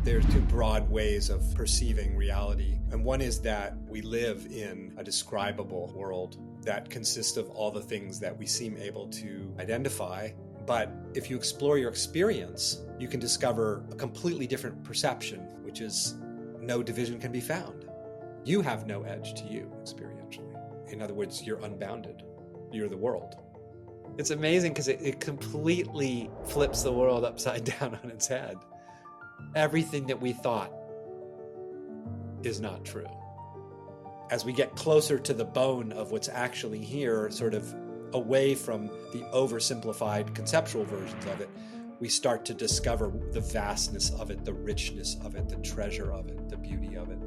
There's two broad ways of perceiving reality. And one is that we live in a describable world that consists of all the things that we seem able to identify. But if you explore your experience, you can discover a completely different perception, which is no division can be found. You have no edge to you experientially. In other words, you're unbounded. You're the world. It's amazing because it completely flips the world upside down on its head. Everything that we thought is not true. As we get closer to the bone of what's actually here, sort of away from the oversimplified conceptual versions of it, we start to discover the vastness of it, the richness of it, the treasure of it, the beauty of it,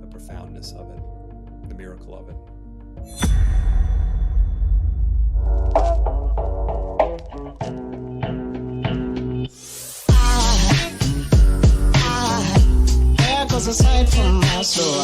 the profoundness of it, the miracle of it. Aside from my soul.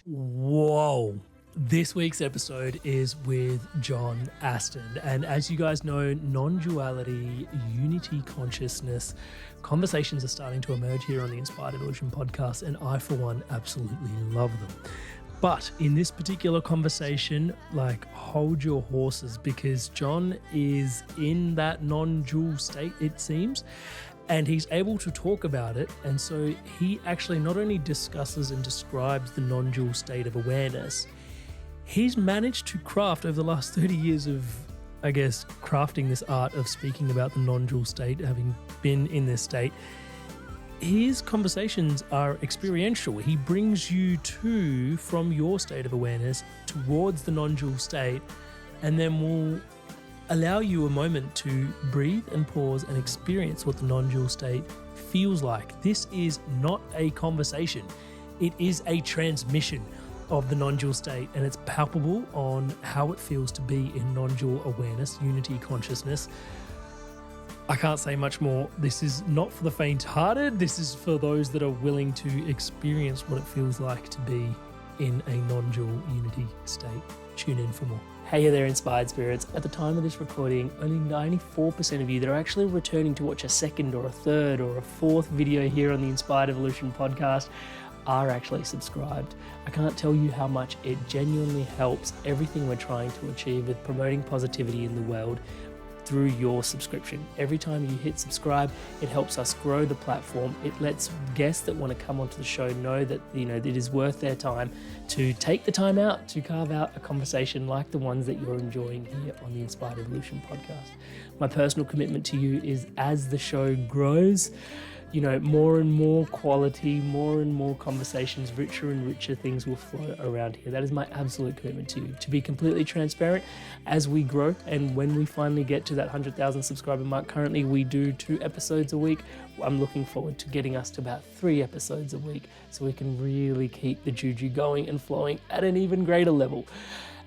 Whoa. This week's episode is with John Astin. And as you guys know, non-duality, unity consciousness, conversations are starting to emerge here on the Inspired Evolution podcast. And I, for one, absolutely love them. But in this particular conversation, hold your horses, because John is in that non-dual state, it seems, and he's able to talk about it. And so he actually not only discusses and describes the non-dual state of awareness, he's managed to craft over the last 30 years of, crafting this art of speaking about the non-dual state, having been in this state. His conversations are experiential. He brings you from your state of awareness towards the non-dual state, and then will allow you a moment to breathe and pause and experience what the non-dual state feels like. This is not a conversation. It is a transmission of the non-dual state, and it's palpable on how it feels to be in non-dual awareness, unity consciousness. I can't say much more. This is not for the faint-hearted. This is for those that are willing to experience what it feels like to be in a non-dual unity state. Tune in for more. Hey there, Inspired Spirits. At the time of this recording, only 94% of you that are actually returning to watch a second or a third or a fourth video here on the Inspired Evolution podcast are actually subscribed. I can't tell you how much it genuinely helps everything we're trying to achieve with promoting positivity in the world through your subscription. Every time you hit subscribe, it helps us grow the platform. It lets guests that want to come onto the show know that it is worth their time to take the time out to carve out a conversation like the ones that you're enjoying here on the Inspired Evolution podcast. My personal commitment to you is, as the show grows, more and more quality, more and more conversations, richer and richer things will flow around here. That is my absolute commitment to you. To be completely transparent, as we grow and when we finally get to that 100,000 subscriber mark, currently we do 2 episodes a week. I'm looking forward to getting us to about 3 episodes a week so we can really keep the juju going and flowing at an even greater level.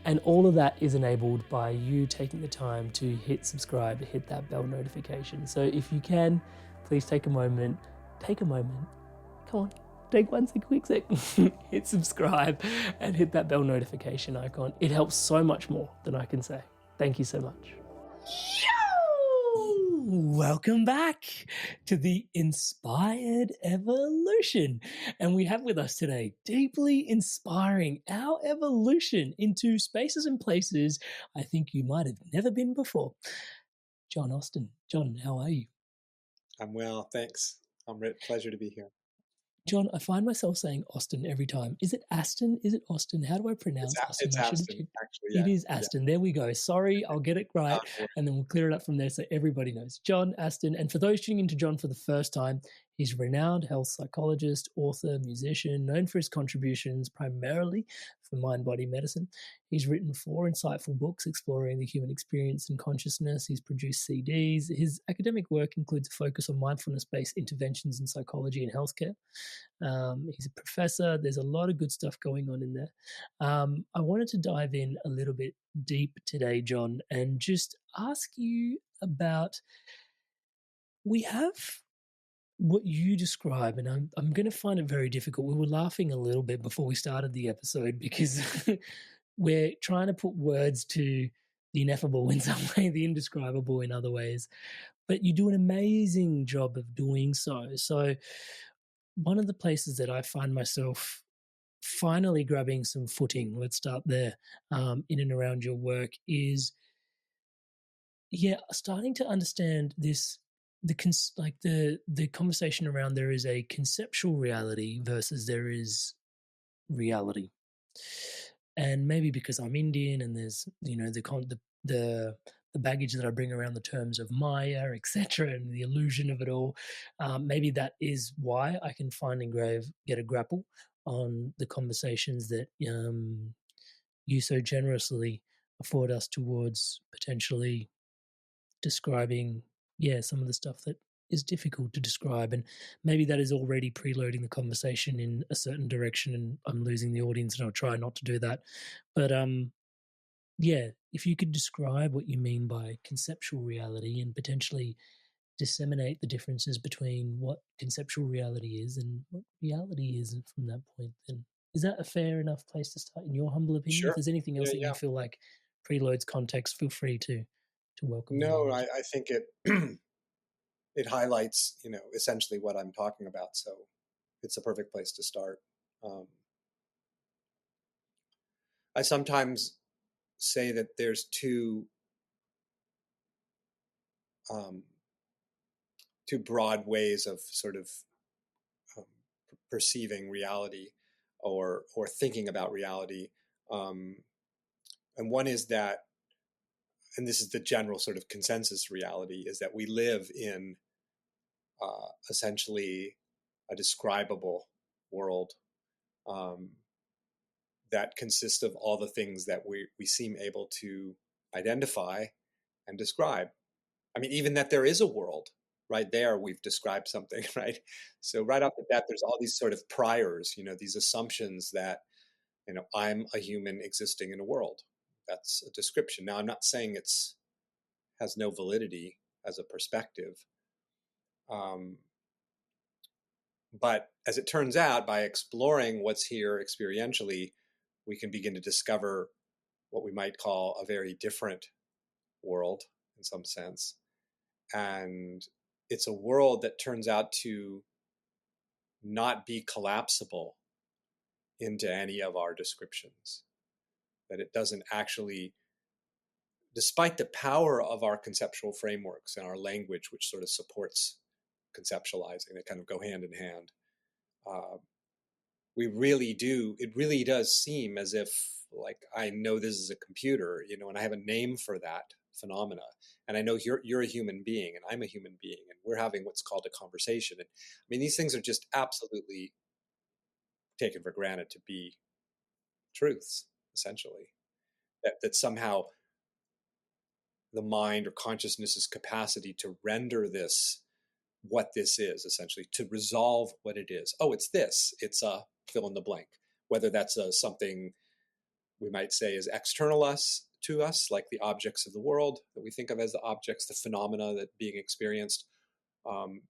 And all of that is enabled by you taking the time to hit subscribe, hit that bell notification. So if you can, please take a moment, come on, take one quick sec, hit subscribe and hit that bell notification icon. It helps so much more than I can say. Thank you so much. Welcome back to the Inspired Evolution. And we have with us today, deeply inspiring our evolution into spaces and places I think you might have never been before. John Astin. John, how are you? I'm well, thanks. Amrit, pleasure to be here. John, I find myself saying Austin every time. Is it Astin? Is it Austin? How do I pronounce Austin? It's Astin, actually. Yeah. It is Astin. Yeah. There we go. Sorry, I'll get it right, and then we'll clear it up from there so everybody knows. John Astin. And for those tuning into John for the first time, he's a renowned health psychologist, author, musician, known for his contributions primarily for mind-body medicine. He's written 4 insightful books exploring the human experience and consciousness. He's produced CDs. His academic work includes a focus on mindfulness-based interventions in psychology and healthcare. He's a professor. There's a lot of good stuff going on in there. I wanted to dive in a little bit deep today, John, and just ask you about, we have what you describe, and I'm going to find it very difficult. We were laughing a little bit before we started the episode because we're trying to put words to the ineffable in some way, the indescribable in other ways. but you do an amazing job of doing so. So one of the places that I find myself finally grabbing some footing, let's start there, in and around your work is, starting to understand this, the conversation around there is a conceptual reality versus there is reality. And maybe because I'm Indian and there's, the baggage that I bring around the terms of Maya, etc., and the illusion of it all, maybe that is why I can get a grapple on the conversations that you so generously afford us towards potentially describing, some of the stuff that is difficult to describe. And maybe that is already preloading the conversation in a certain direction and I'm losing the audience, and I'll try not to do that. But if you could describe what you mean by conceptual reality and potentially disseminate the differences between what conceptual reality is and what reality is from that point, then is that a fair enough place to start, in your humble opinion? If Sure. there's anything else Yeah, that you yeah. feel like preloads context, feel free to welcome that No, in as I think it it highlights, essentially what I'm talking about. So it's a perfect place to start. Um, I sometimes say that there's um, two broad ways of sort of um, perceiving reality or thinking about reality. Um, and one is that, and this is the general sort of consensus reality, is that we live in essentially a describable world um, that consists of all the things that we seem able to identify and describe. I mean, even that there is a world, right there, we've described something, right? So right off the bat, there's all these sort of priors, these assumptions that, I'm a human existing in a world. That's a description. Now, I'm not saying it's has no validity as a perspective. Um, but as it turns out, by exploring what's here experientially, we can begin to discover what we might call a very different world in some sense. And it's a world that turns out to not be collapsible into any of our descriptions, that it doesn't actually, despite the power of our conceptual frameworks and our language, which sort of supports conceptualizing, they kind of go hand in hand. Uh, it really does seem as if, like, I know this is a computer, and I have a name for that phenomena. And I know you're a human being and I'm a human being and we're having what's called a conversation. And I mean, these things are just absolutely taken for granted to be truths, essentially. That somehow the mind or consciousness's capacity to render this what this is, essentially, to resolve what it is. Oh, it's this. It's a fill in the blank. Whether that's something we might say is external to us, like the objects of the world that we think of as the objects, the phenomena that being experienced, um,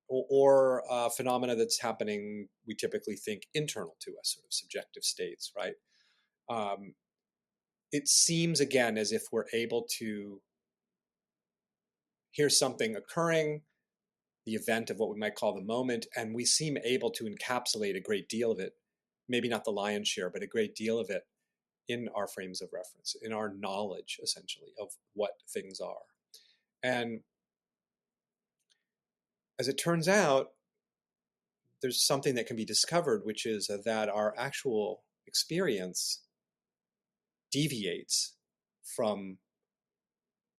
or phenomena that's happening, we typically think internal to us, sort of subjective states, right? Um, it seems again as if we're able to hear something occurring, the event of what we might call the moment, and we seem able to encapsulate a great deal of it, maybe not the lion's share, but a great deal of it in our frames of reference, in our knowledge, essentially, of what things are. And as it turns out, there's something that can be discovered, which is that our actual experience deviates from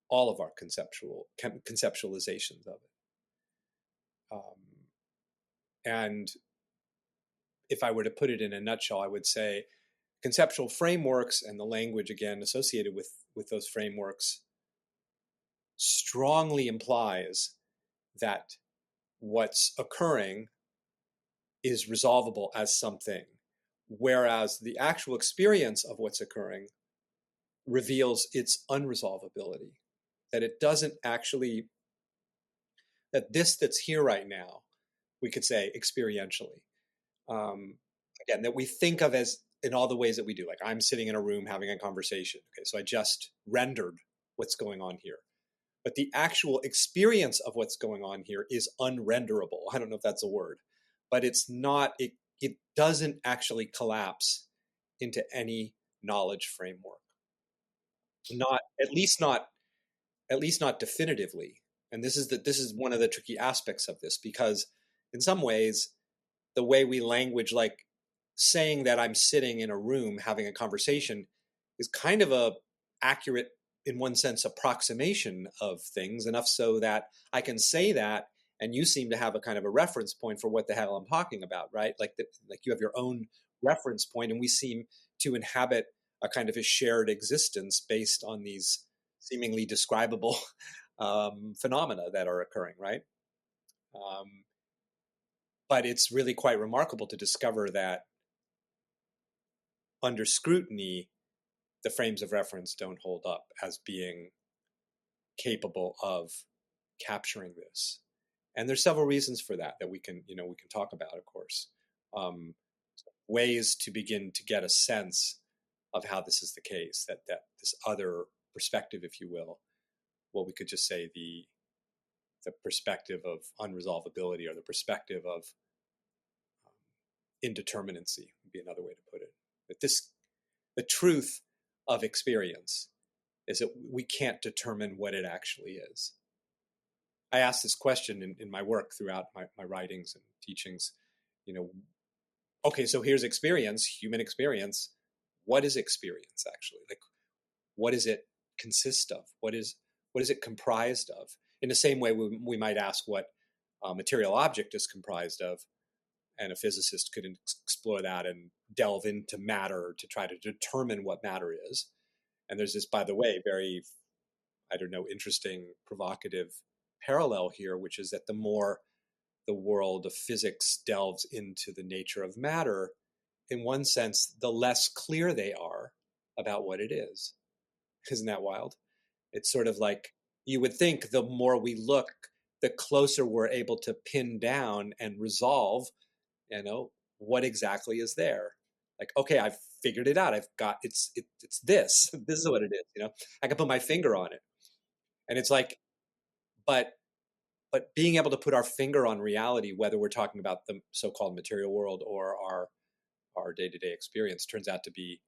all of our conceptualizations of it. And if I were to put it in a nutshell, I would say conceptual frameworks and the language, again, associated with those frameworks strongly implies that what's occurring is resolvable as something, whereas the actual experience of what's occurring reveals its unresolvability, that it doesn't actually, that this that's here right now, we could say experientially, um, again, that we think of as in all the ways that we do, like I'm sitting in a room having a conversation. Okay, so I just rendered what's going on here. but the actual experience of what's going on here is unrenderable. I don't know if that's a word, but it's not, it doesn't actually collapse into any knowledge framework. Not, at least not definitively. And this is one of the tricky aspects of this, because in some ways, the way we language, like saying that I'm sitting in a room having a conversation, is kind of a accurate, in one sense, approximation of things, enough so that I can say that, and you seem to have a kind of a reference point for what the hell I'm talking about, right? Like like you have your own reference point, and we seem to inhabit a kind of a shared existence based on these seemingly describable phenomena that are occurring, right? But it's really quite remarkable to discover that under scrutiny, the frames of reference don't hold up as being capable of capturing this. And there's several reasons for that we can talk about, of course. Ways to begin to get a sense of how this is the case, that this other perspective, if you will, what we could just say the perspective of unresolvability, or the perspective of indeterminacy would be another way to put it. That the truth of experience is that we can't determine what it actually is. I ask this question in my work throughout my writings and teachings. Okay, so here's experience, human experience. What is experience actually? Like, what does it consist of? What is it comprised of? In the same way we might ask what a material object is comprised of, and a physicist could explore that and delve into matter to try to determine what matter is. And there's this, by the way, very, interesting, provocative parallel here, which is that the more the world of physics delves into the nature of matter, in one sense, the less clear they are about what it is. Isn't that wild? It's sort of like, you would think the more we look, the closer we're able to pin down and resolve, what exactly is there. Like, okay, I've figured it out. I've got, it's this. This is what it is. I can put my finger on it. And it's like, but being able to put our finger on reality, whether we're talking about the so-called material world or our day-to-day experience, turns out to be,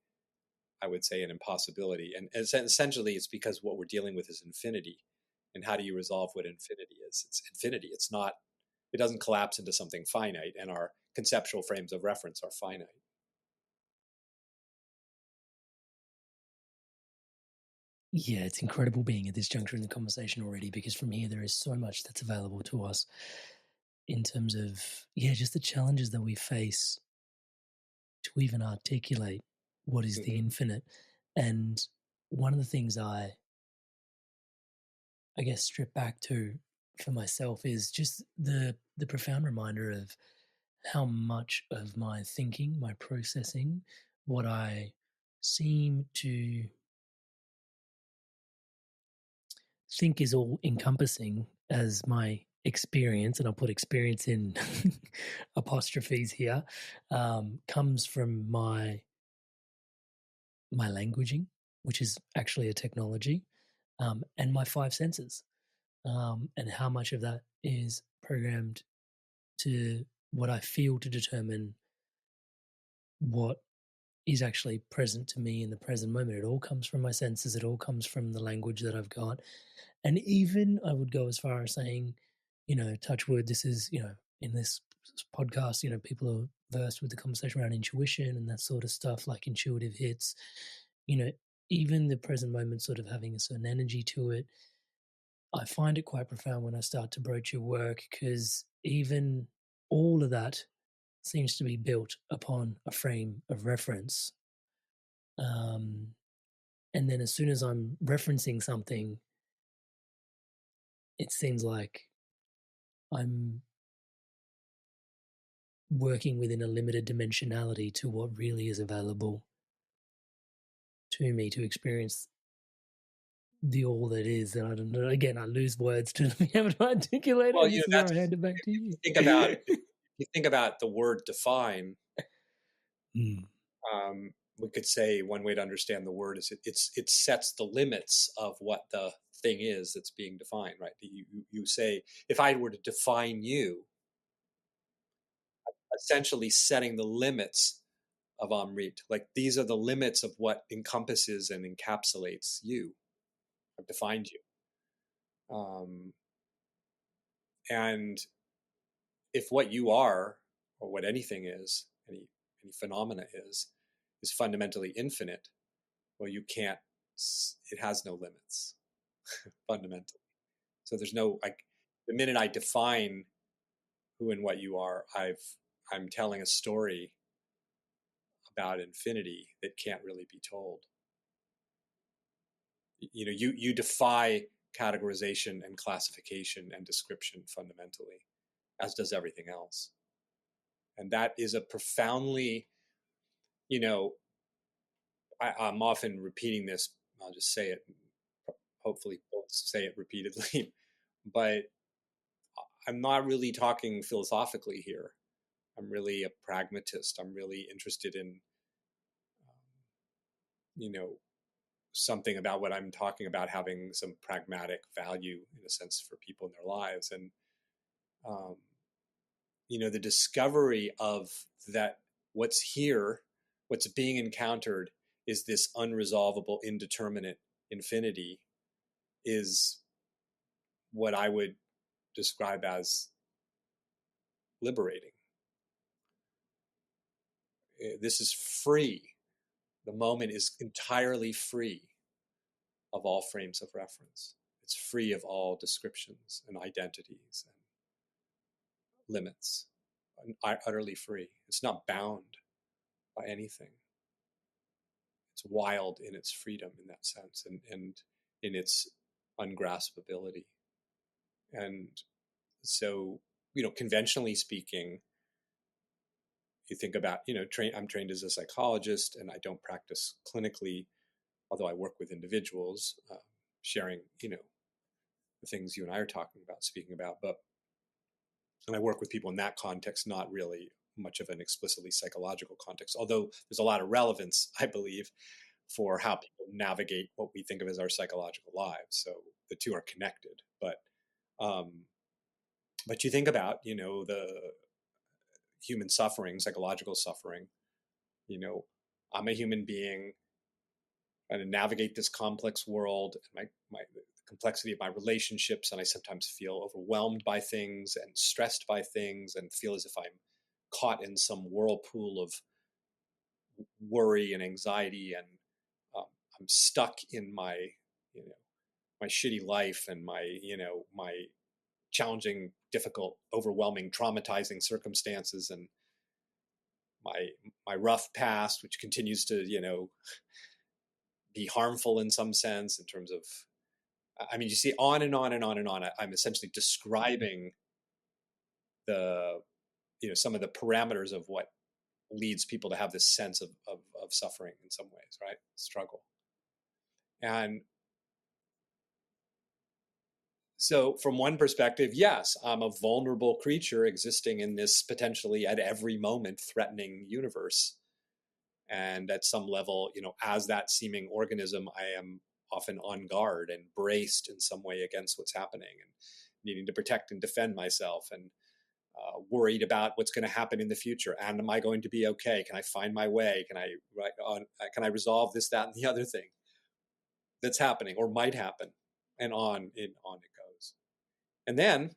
I would say, an impossibility. And essentially, it's because what we're dealing with is infinity. And how do you resolve what infinity is? It's infinity. It's not, it doesn't collapse into something finite, and our conceptual frames of reference are finite. Yeah, it's incredible being at this juncture in the conversation already, because from here there is so much that's available to us in terms of, just the challenges that we face to even articulate what is the infinite. And one of the things I guess strip back to for myself is just the profound reminder of how much of my thinking, my processing, what I seem to think is all encompassing as my experience, and I'll put experience in apostrophes here, comes from my languaging, which is actually a technology, and my five senses, and how much of that is programmed to what I feel to determine what is actually present to me in the present moment. It all comes from my senses. It all comes from the language that I've got. And even I would go as far as saying, touch wood, this is, in this podcast, people are versed with the conversation around intuition and that sort of stuff, like intuitive hits, even the present moment sort of having a certain energy to it. I find it quite profound when I start to broach your work, because even all of that seems to be built upon a frame of reference. And then as soon as I'm referencing something, it seems like I'm working within a limited dimensionality to what really is available to me to experience the all that is. And I don't know, again, I lose words to be able to articulate it. This is where I hand it back to you. If you think about the word define, we could say one way to understand the word is it sets the limits of what the thing is that's being defined, right? You say, if I were to define you, essentially setting the limits of Amrit, like these are the limits of what encompasses and encapsulates you. I've defined you. And if what you are, or what anything is, any phenomena is fundamentally infinite, well, you can't, it has no limits, fundamentally. So there's no, like, the minute I define who and what you are, I'm telling a story about infinity that can't really be told. You know, you defy categorization and classification and description fundamentally, as does everything else. And that is a profoundly, you know, I'm often repeating this. I'll just say it. Hopefully, both say it repeatedly. But I'm not really talking philosophically here. I'm really a pragmatist. I'm really interested in, you know, something about what I'm talking about having some pragmatic value in a sense for people in their lives. And, um, you know, the discovery of that what's here, what's being encountered is this unresolvable, indeterminate infinity is what I would describe as liberating. This is free. The moment is entirely free of all frames of reference. It's free of all descriptions and identities and limits, utterly free. It's not bound by anything. It's wild in its freedom in that sense, and in its ungraspability. And so, you know, conventionally speaking, you think about, you know, I'm trained as a psychologist and I don't practice clinically, although I work with individuals, sharing, you know, the things you and I are talking about, speaking about, and I work with people in that context, not really much of an explicitly psychological context, although there's a lot of relevance, I believe, for how people navigate what we think of as our psychological lives. So the two are connected. Um, but you think about, you know, the human suffering, psychological suffering, you know, I'm a human being trying to navigate this complex world, and the complexity of my relationships, and I sometimes feel overwhelmed by things and stressed by things and feel as if I'm caught in some whirlpool of worry and anxiety, and um, I'm stuck in my, you know, my shitty life and my, you know, my challenging, difficult, overwhelming, traumatizing circumstances, and my rough past, which continues to, you know, be harmful in some sense in terms of, I mean, you see on and on and on and on. I'm essentially describing the, you know, some of the parameters of what leads people to have this sense of suffering in some ways, right? Struggle. And so from one perspective, yes, I'm a vulnerable creature existing in this potentially at every moment threatening universe. And at some level, you know, as that seeming organism, I am often on guard and braced in some way against what's happening and needing to protect and defend myself, and worried about what's going to happen in the future. And am I going to be okay? Can I find my way? Can I resolve this, that, and the other thing that's happening or might happen? And on it goes. And then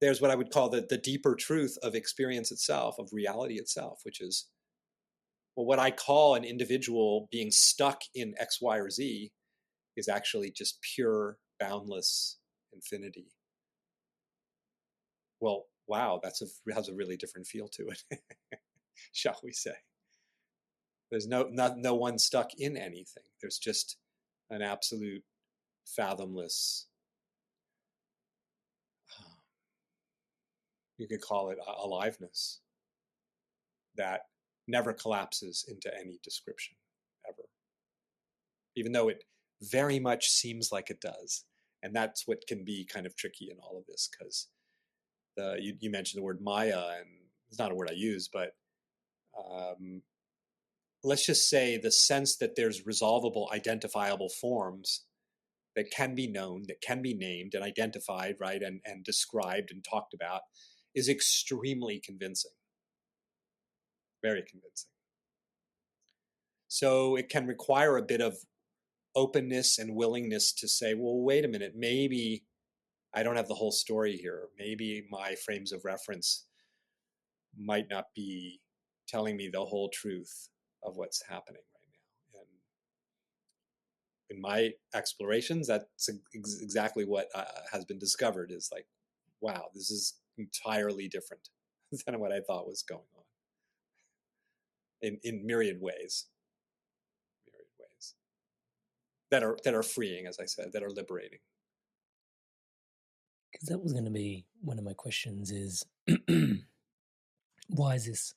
there's what I would call the deeper truth of experience itself, of reality itself, which is, well, what I call an individual being stuck in X, Y, or Z is actually just pure, boundless infinity. Well, wow, has a really different feel to it, shall we say. There's no one stuck in anything. There's just an absolute fathomless, you could call it aliveness that never collapses into any description ever, even though it very much seems like it does. And that's what can be kind of tricky in all of this, because you mentioned the word Maya, and it's not a word I use, but let's just say the sense that there's resolvable, identifiable forms that can be known, that can be named and identified, right, and described and talked about is extremely convincing, very convincing. So it can require a bit of openness and willingness to say, well, wait a minute, maybe I don't have the whole story here. Maybe my frames of reference might not be telling me the whole truth of what's happening right now. And in my explorations, that's exactly what has been discovered is like, wow, this is entirely different than what I thought was going on in myriad ways that are freeing, as I said, that are liberating. Because that was going to be one of my questions is why is this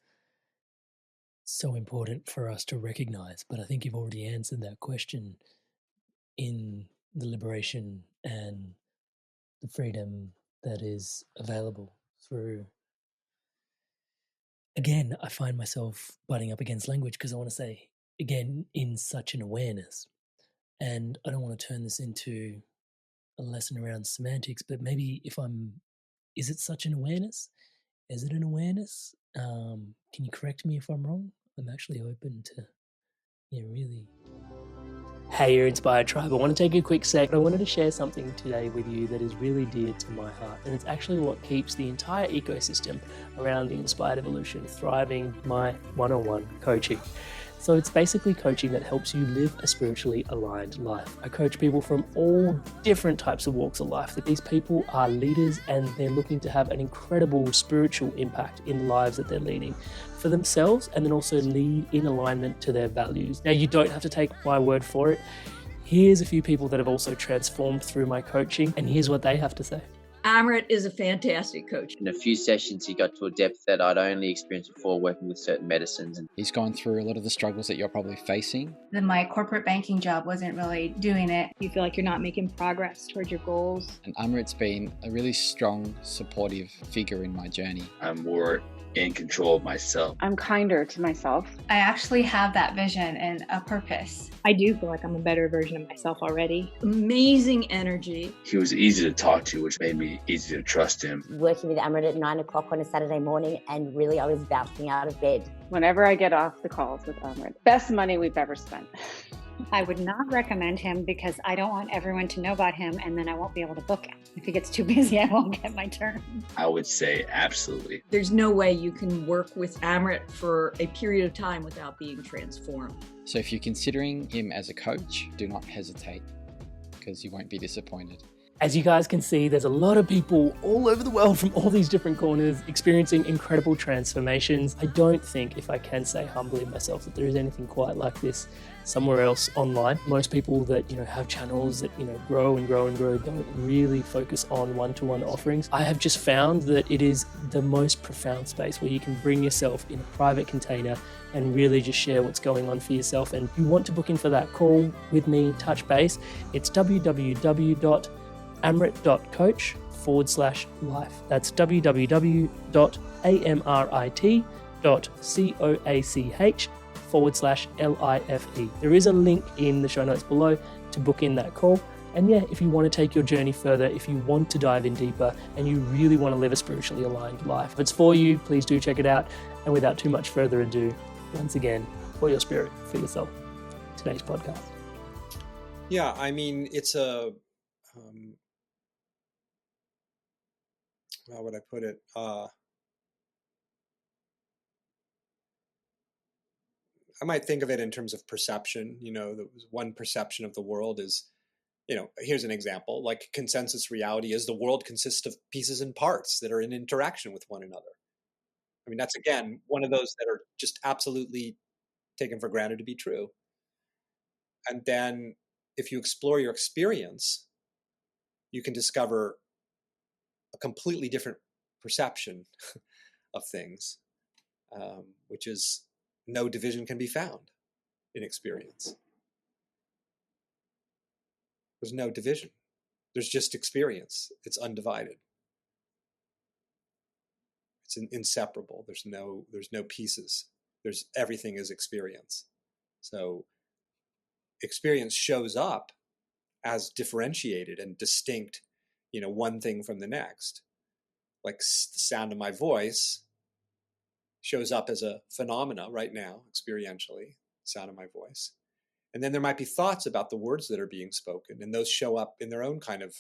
so important for us to recognize? But I think you've already answered that question in the liberation and the freedom that is available through. Again, I find myself butting up against language because I want to say, again, in such an awareness. And I don't want to turn this into a lesson around semantics, but maybe is it such an awareness? Is it an awareness? Can you correct me if I'm wrong? I'm actually open to, really. Hey, you're Inspired Tribe. I want to take a quick sec. I wanted to share something today with you that is really dear to my heart. And it's actually what keeps the entire ecosystem around the Inspired Evolution thriving, my one-on-one coaching. So it's basically coaching that helps you live a spiritually aligned life. I coach people from all different types of walks of life. That these people are leaders and they're looking to have an incredible spiritual impact in the lives that they're leading for themselves and then also lead in alignment to their values. Now, you don't have to take my word for it. Here's a few people that have also transformed through my coaching, and here's what they have to say. Amrit is a fantastic coach. In a few sessions, he got to a depth that I'd only experienced before working with certain medicines. He's gone through a lot of the struggles that you're probably facing. Then my corporate banking job wasn't really doing it. You feel like you're not making progress towards your goals. And Amrit's been a really strong, supportive figure in my journey. I'm more in control of myself. I'm kinder to myself. I actually have that vision and a purpose. I do feel like I'm a better version of myself already. Amazing energy. He was easy to talk to, which made me easy to trust him. Working with Amrit at 9 o'clock on a Saturday morning, and really I was bouncing out of bed. Whenever I get off the calls with Amrit, best money we've ever spent. I would not recommend him because I don't want everyone to know about him and then I won't be able to book him. If he gets too busy, I won't get my turn. I would say absolutely. There's no way you can work with Amrit for a period of time without being transformed. So if you're considering him as a coach, do not hesitate because you won't be disappointed. As you guys can see, there's a lot of people all over the world from all these different corners experiencing incredible transformations. I don't think, if I can say humbly myself, that there is anything quite like this somewhere else online. Most people that, have channels that, grow and grow and grow don't really focus on one-to-one offerings. I have just found that it is the most profound space where you can bring yourself in a private container and really just share what's going on for yourself. And if you want to book in for that call with me, touch base, it's www.amrit.coach/life. That's www.amrit.coach/life. There is a link in the show notes below to book in that call. And if you want to take your journey further, if you want to dive in deeper and you really want to live a spiritually aligned life, if it's for you, please do check it out. And without too much further ado, once again, for your spirit, for yourself, today's podcast. Yeah, I mean, it's a... how would I put it? I might think of it in terms of perception. The one perception of the world is, here's an example, like consensus reality is the world consists of pieces and parts that are in interaction with one another. I mean, that's, again, one of those that are just absolutely taken for granted to be true. And then if you explore your experience, you can discover a completely different perception of things, which is no division can be found in experience. There's no division. There's just experience. It's undivided. It's inseparable. There's no pieces. Everything is experience. So experience shows up as differentiated and distinct, one thing from the next. Like the sound of my voice shows up as a phenomena right now, experientially, sound of my voice. And then there might be thoughts about the words that are being spoken, and those show up in their own kind of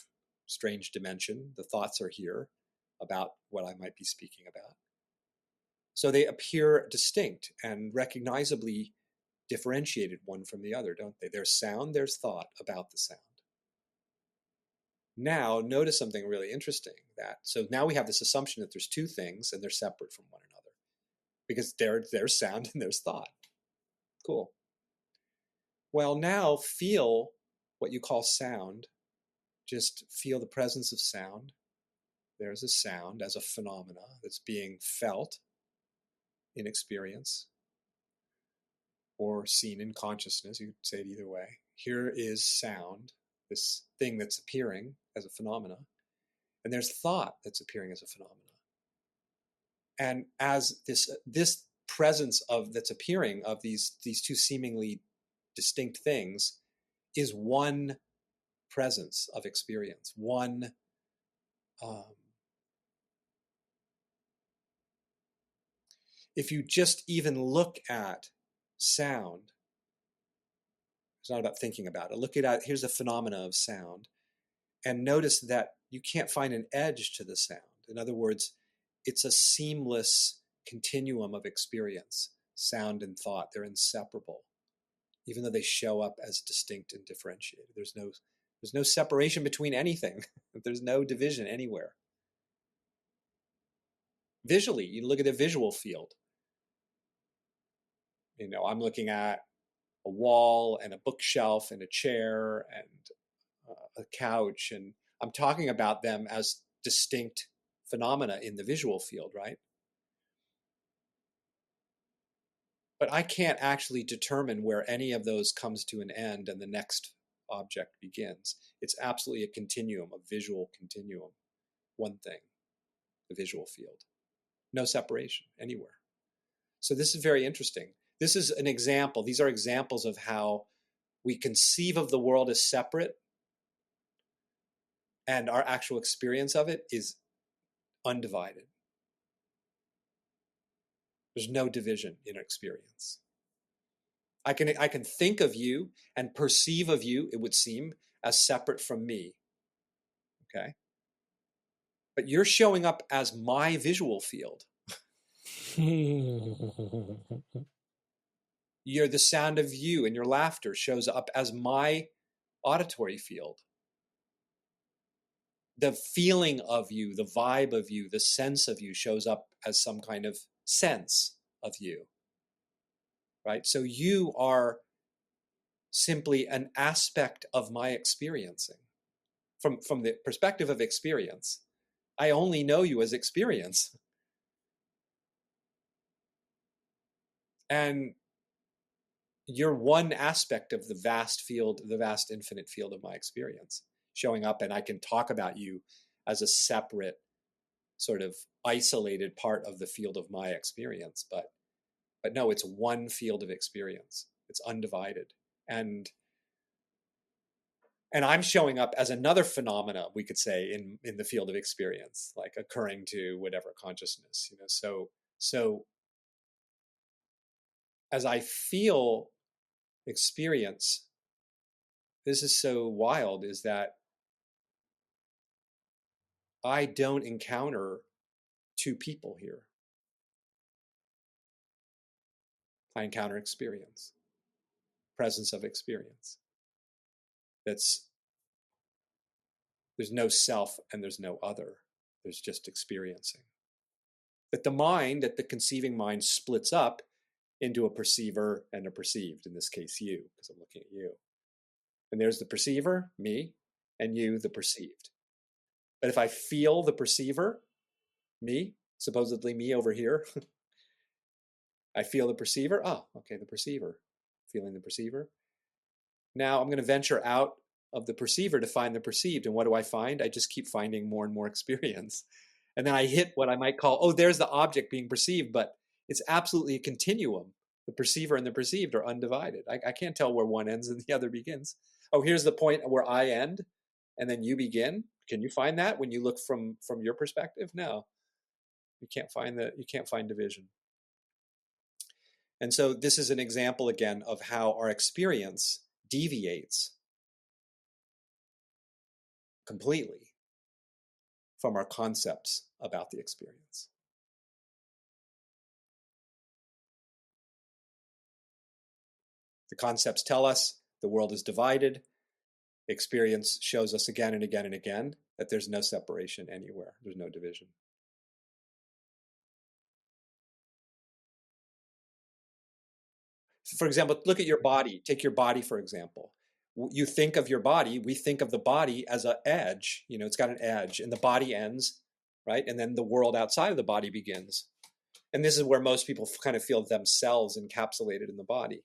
strange dimension. The thoughts are here about what I might be speaking about. So they appear distinct and recognizably differentiated one from the other, don't they? There's sound, there's thought about the sound. Now, notice something really interesting. So now we have this assumption that there's two things and they're separate from one another because there's sound and there's thought. Cool. Well, now feel what you call sound. Just feel the presence of sound. There's a sound as a phenomena that's being felt in experience or seen in consciousness. You could say it either way. Here is sound, this thing that's appearing as a phenomena, and there's thought that's appearing as a phenomena. And as this presence that's appearing of these two seemingly distinct things is one presence of experience, one if you just even look at sound, it's not about thinking about it. Look at it, here's a phenomena of sound, and notice that you can't find an edge to the sound. In other words, it's a seamless continuum of experience. Sound and thought, they're inseparable, even though they show up as distinct and differentiated. There's no separation between anything. There's no division anywhere. Visually, you look at the visual field. I'm looking at a wall and a bookshelf and a chair and a couch, and I'm talking about them as distinct phenomena in the visual field, right? But I can't actually determine where any of those comes to an end and the next object begins. It's absolutely a continuum, a visual continuum. One thing, the visual field. No separation anywhere. So this is very interesting. This is an example. These are examples of how we conceive of the world as separate and our actual experience of it is undivided. There's no division in experience. I can think of you and perceive of you, it would seem, as separate from me. Okay? But you're showing up as my visual field. The sound of you and your laughter shows up as my auditory field. The feeling of you, the vibe of you, the sense of you shows up as some kind of sense of you, right? So you are simply an aspect of my experiencing. From the perspective of experience, I only know you as experience. And you're one aspect of the vast field, the vast infinite field of my experience showing up, and I can talk about you as a separate, sort of isolated part of the field of my experience. But no, it's one field of experience. It's undivided. And I'm showing up as another phenomena, we could say, in the field of experience, like occurring to whatever consciousness, So as I feel experience, this is so wild, is that I don't encounter two people here. I encounter experience, presence of experience. There's no self and there's no other. There's just experiencing. That the conceiving mind splits up into a perceiver and a perceived, in this case you, because I'm looking at you. And there's the perceiver, me, and you, the perceived. But if I feel the perceiver, me, supposedly me over here, I feel the perceiver. Oh, okay, the perceiver. Feeling the perceiver. Now I'm going to venture out of the perceiver to find the perceived. And what do I find? I just keep finding more and more experience. And then I hit what I might call, there's the object being perceived, but it's absolutely a continuum. The perceiver and the perceived are undivided. I can't tell where one ends and the other begins. Oh, here's the point where I end and then you begin. Can you find that when you look from your perspective? No. You can't find division. And so this is an example again of how our experience deviates completely from our concepts about the experience. The concepts tell us the world is divided. Experience shows us again and again and again that there's no separation anywhere. There's no division. For example, look at your body. Take your body, for example. You think of your body, we think of the body as an edge. It's got an edge and the body ends, right? And then the world outside of the body begins. And this is where most people kind of feel themselves encapsulated in the body.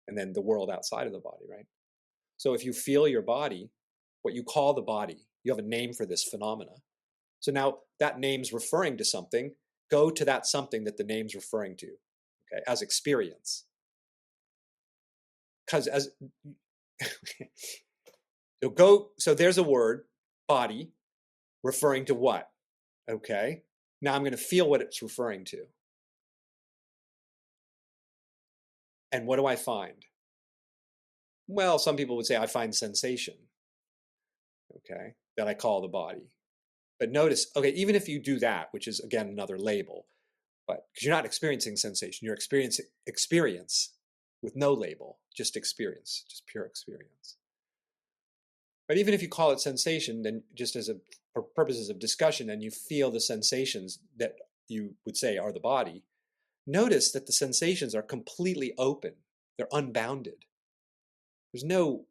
And then the world outside of the body, right? So if you feel your body, what you call the body, you have a name for this phenomena. So now that name's referring to something, go to that something that the name's referring to, okay, as experience. Because so there's a word, body, referring to what? Okay, now I'm going to feel what it's referring to. And what do I find? Well, some people would say I find sensation, okay, that I call the body. But notice, okay, even if you do that, which is again another label, but because you're not experiencing sensation, you're experiencing experience with no label, just experience, just pure experience. But even if you call it sensation, then just for purposes of discussion, and you feel the sensations that you would say are the body, notice that the sensations are completely open. They're unbounded. There's no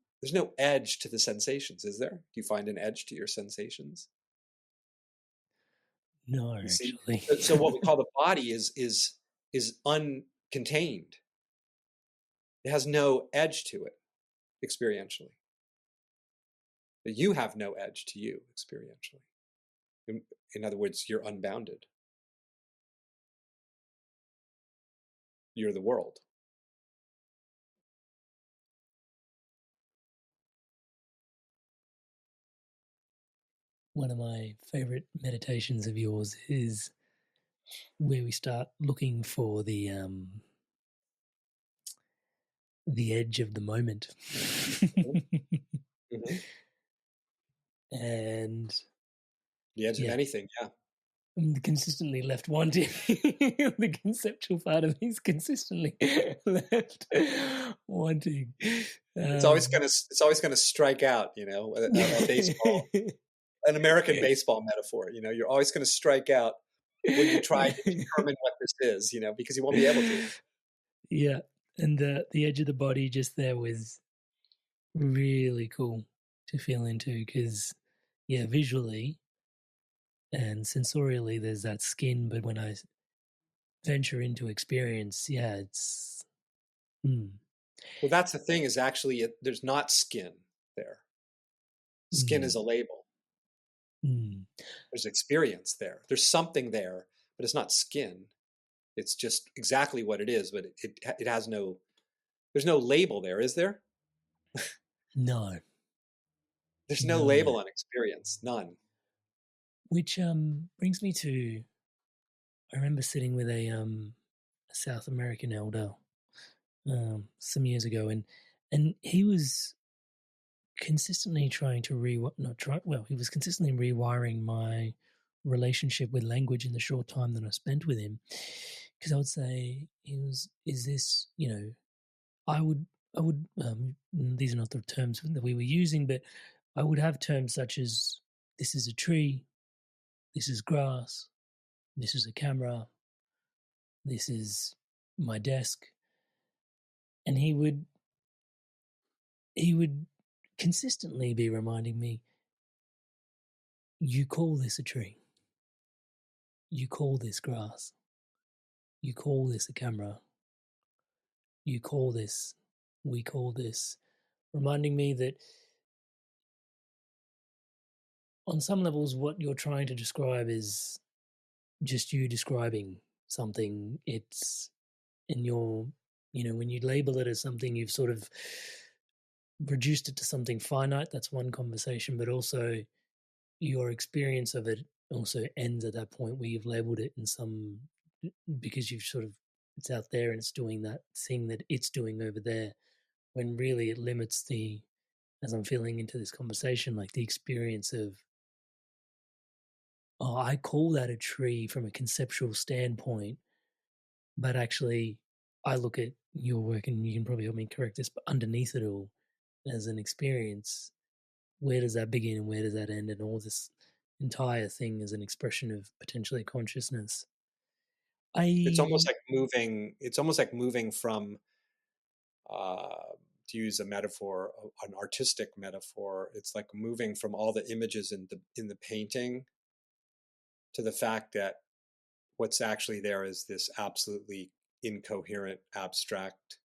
edge to the sensations, is there? Do you find an edge to your sensations? No, actually. So what we call the body is uncontained. It has no edge to it experientially. But you have no edge to you experientially. In other words, you're unbounded. You're the world. One of my favorite meditations of yours is where we start looking for the edge of the moment. Mm-hmm. And the edge of anything, yeah. I'm consistently left wanting. The conceptual part of me is consistently left wanting. It's always gonna strike out, a baseball, an American baseball metaphor. You're always gonna strike out when you try to determine what this is, because you won't be able to. Yeah, and the edge of the body just there was really cool to feel into because, visually and sensorially there's that skin, but when I venture into experience, it's... Well, that's the thing is actually there's not skin there. Skin is a label. There's experience there. There's something there, but it's not skin. It's just exactly what it is, but it has there's no label there, is there? No. There's no label on experience, none. Which brings me to, I remember sitting with a South American elder some years ago, and he was consistently trying to he was consistently rewiring my relationship with language in the short time that I spent with him. Because I would say, is this, I would, these are not the terms that we were using, but I would have terms such as, this is a tree, this is grass, this is a camera, this is my desk. And he would consistently be reminding me, you call this a tree, you call this grass, you call this a camera, you call this, we call this, reminding me that on some levels what you're trying to describe is just you describing something. It's, and you're when you label it as something, you've sort of reduced it to something finite. That's one conversation, but also your experience of it also ends at that point where you've labeled it in some, because you've sort of, it's out there and it's doing that thing that it's doing over there, when really it limits the, as I'm feeling into this conversation, like the experience of, oh, I call that a tree from a conceptual standpoint, but actually I look at your work, and you can probably help me correct this, but underneath it all as an experience, where does that begin and where does that end? And all this entire thing is an expression of potentially consciousness. It's almost like moving from, to use a metaphor, an artistic metaphor, it's like moving from all the images in the painting to the fact that what's actually there is this absolutely incoherent, abstract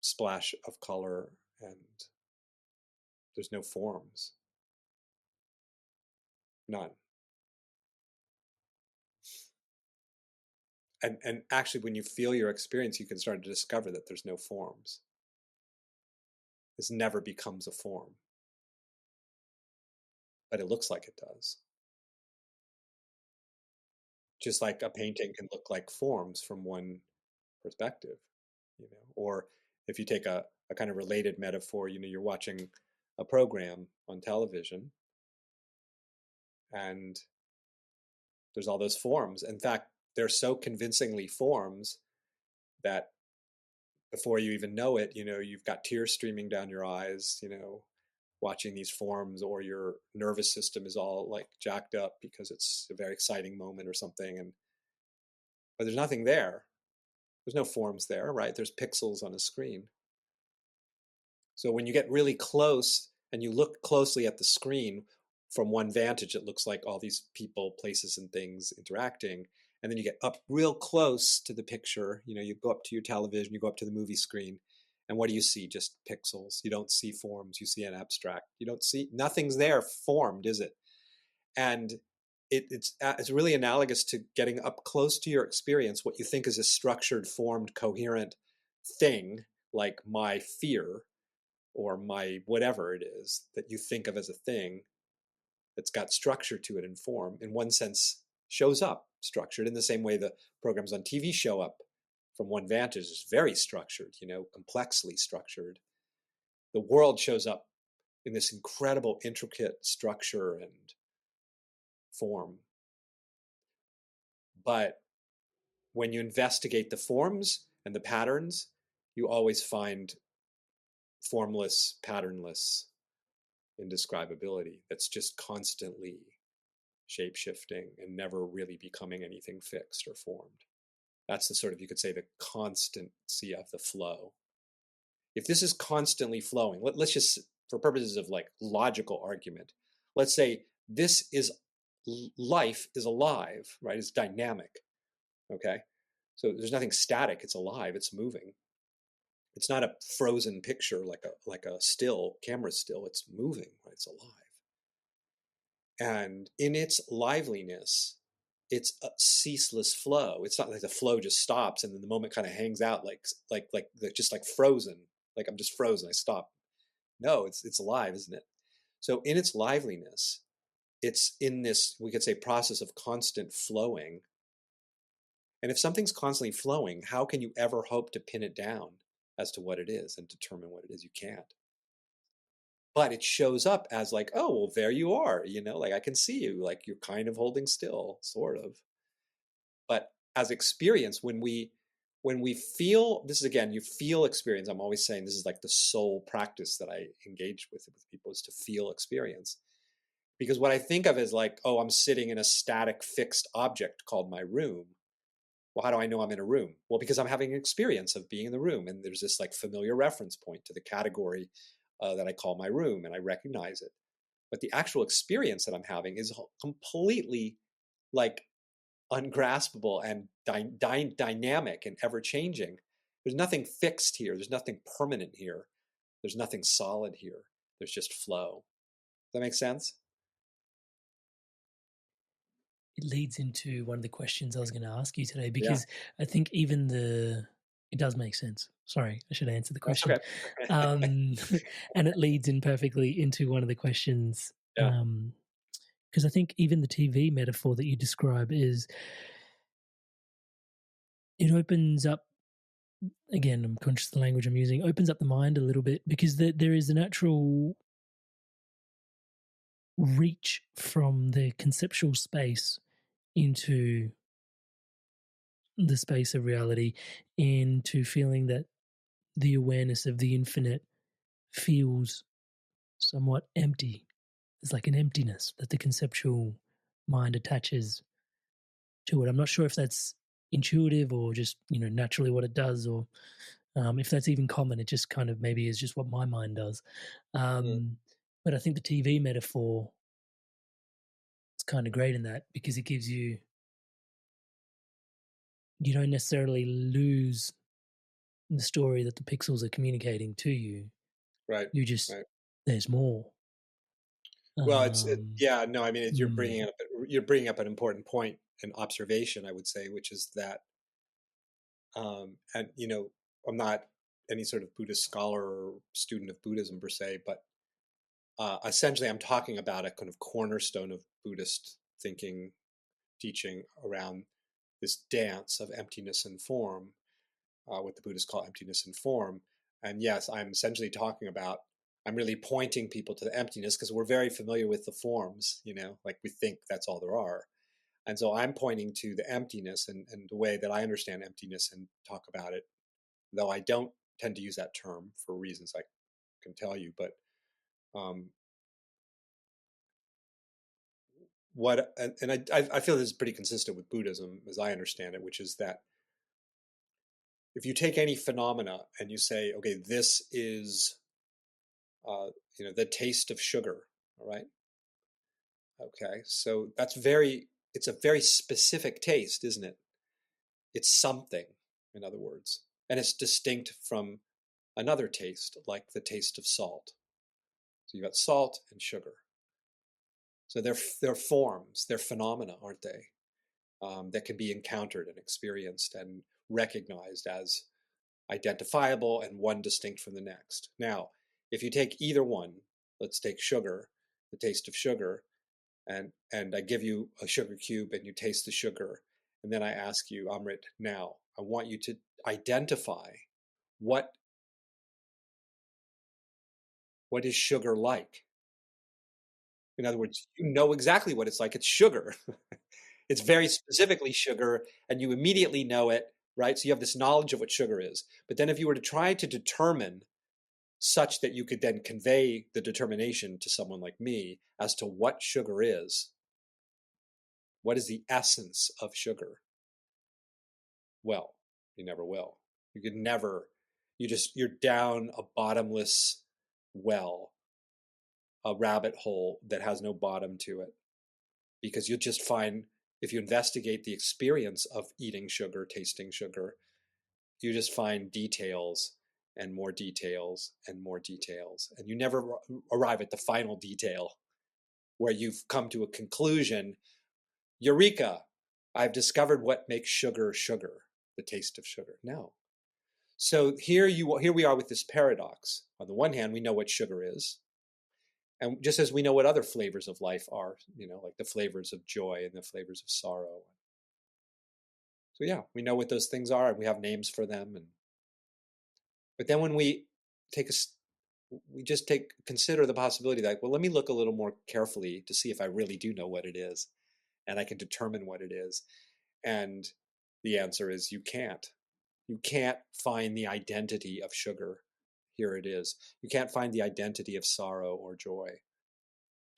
splash of color, and there's no forms. None. And actually, when you feel your experience, you can start to discover that there's no forms. This never becomes a form, but it looks like it does. Just like a painting can look like forms from one perspective, or if you take a kind of related metaphor, you're watching a program on television and there's all those forms. In fact, they're so convincingly forms that before you even know it, you've got tears streaming down your eyes, watching these forms, or your nervous system is all like jacked up because it's a very exciting moment or something. But there's nothing there. There's no forms there, right? There's pixels on a screen. So when you get really close and you look closely at the screen from one vantage, it looks like all these people, places, and things interacting. And then you get up real close to the picture. You go up to your television, you go up to the movie screen, and what do you see? Just pixels. You don't see forms. You see an abstract. You don't see, nothing's there formed, is it? And it's really analogous to getting up close to your experience, what you think is a structured, formed, coherent thing, like my fear or my whatever it is that you think of as a thing that's got structure to it and form, in one sense shows up structured in the same way the programs on TV show up from one vantage. Is very structured, complexly structured. The world shows up in this incredible, intricate structure and form. But when you investigate the forms and the patterns, you always find formless, patternless indescribability that's just constantly shape-shifting and never really becoming anything fixed or formed. That's the sort of, you could say, the constancy of the flow. If this is constantly flowing, let's just, for purposes of like logical argument, let's say this is, life is alive, right? It's dynamic, okay? So there's nothing static, it's alive, it's moving. It's not a frozen picture like a still, camera still, it's moving, right? It's alive. And in its liveliness, it's a ceaseless flow. It's not like the flow just stops and then the moment kind of hangs out like just like frozen. Like I'm just frozen, I stop. No, it's alive, isn't it? So in its liveliness, it's in this, we could say, process of constant flowing. And if something's constantly flowing, how can you ever hope to pin it down as to what it is and determine what it is? You can't. But it shows up as like, oh, well, there you are, like I can see you, like you're kind of holding still, sort of. But as experience, when we feel, this is again, you feel experience. I'm always saying this is like the sole practice that I engage with people, is to feel experience. Because what I think of is like, oh, I'm sitting in a static fixed object called my room. Well, how do I know I'm in a room? Well, because I'm having an experience of being in the room. And there's this like familiar reference point to the category that I call my room, and I recognize it. But the actual experience that I'm having is completely like ungraspable and dynamic and ever-changing. There's nothing fixed here. There's nothing permanent here. There's nothing solid here. There's just flow. Does that make sense? It leads into one of the questions I was going to ask you today, because I think even It does make sense. Sorry, I should answer the That's question. okay. And it leads in perfectly into one of the questions. Yeah. Because I think even the TV metaphor that you describe is, it opens up, again, I'm conscious of the language I'm using, opens up the mind a little bit, because there is a natural reach from the conceptual space into the space of reality, into feeling that the awareness of the infinite feels somewhat empty. There's like an emptiness that the conceptual mind attaches to it. I'm not sure if that's intuitive or just, naturally what it does, or if that's even common. It just kind of maybe is just what my mind does. But I think the TV metaphor is kind of great in that, because it gives you don't necessarily lose the story that the pixels are communicating to you. Right. You just, right. there's more. Well, yeah, no, I mean, you're mm. bringing up an important point and observation, I would say, which is that, and I'm not any sort of Buddhist scholar or student of Buddhism per se, but essentially, I'm talking about a kind of cornerstone of Buddhist thinking, teaching around this dance of emptiness and form, what the Buddhists call emptiness and form. And yes, I'm essentially talking about, I'm really pointing people to the emptiness, because we're very familiar with the forms, like we think that's all there are. And so I'm pointing to the emptiness and the way that I understand emptiness and talk about it, though I don't tend to use that term for reasons I can tell you. But I feel this is pretty consistent with Buddhism as I understand it, which is that if you take any phenomena and you say, okay, this is the taste of sugar, all right? Okay, so it's a very specific taste, isn't it? It's something, in other words, and it's distinct from another taste, like the taste of salt. So you've got salt and sugar. So they're forms, they're phenomena, aren't they? That can be encountered and experienced and recognized as identifiable and one distinct from the next. Now, if you take either one, let's take sugar, the taste of sugar, and I give you a sugar cube and you taste the sugar, and then I ask you, Amrit, now I want you to identify what is sugar like. In other words, you know exactly what it's like. It's sugar. It's very specifically sugar, and you immediately know it, right? So you have this knowledge of what sugar is. But then if you were to try to determine such that you could then convey the determination to someone like me as to what sugar is, what is the essence of sugar? Well, you never will. You could never, you're down a bottomless well, a rabbit hole that has no bottom to it. Because you'll just find, if you investigate the experience of eating sugar, tasting sugar, you just find details and more details and more details. And you never arrive at the final detail where you've come to a conclusion. Eureka! I've discovered what makes sugar sugar, the taste of sugar. No. So here we are with this paradox. On the one hand, we know what sugar is. And just as we know what other flavors of life are, like the flavors of joy and the flavors of sorrow. So yeah, we know what those things are, and we have names for them. But then when we consider the possibility that, well, let me look a little more carefully to see if I really do know what it is, and I can determine what it is. And the answer is you can't. You can't find the identity of sugar. Here it is. You can't find the identity of sorrow or joy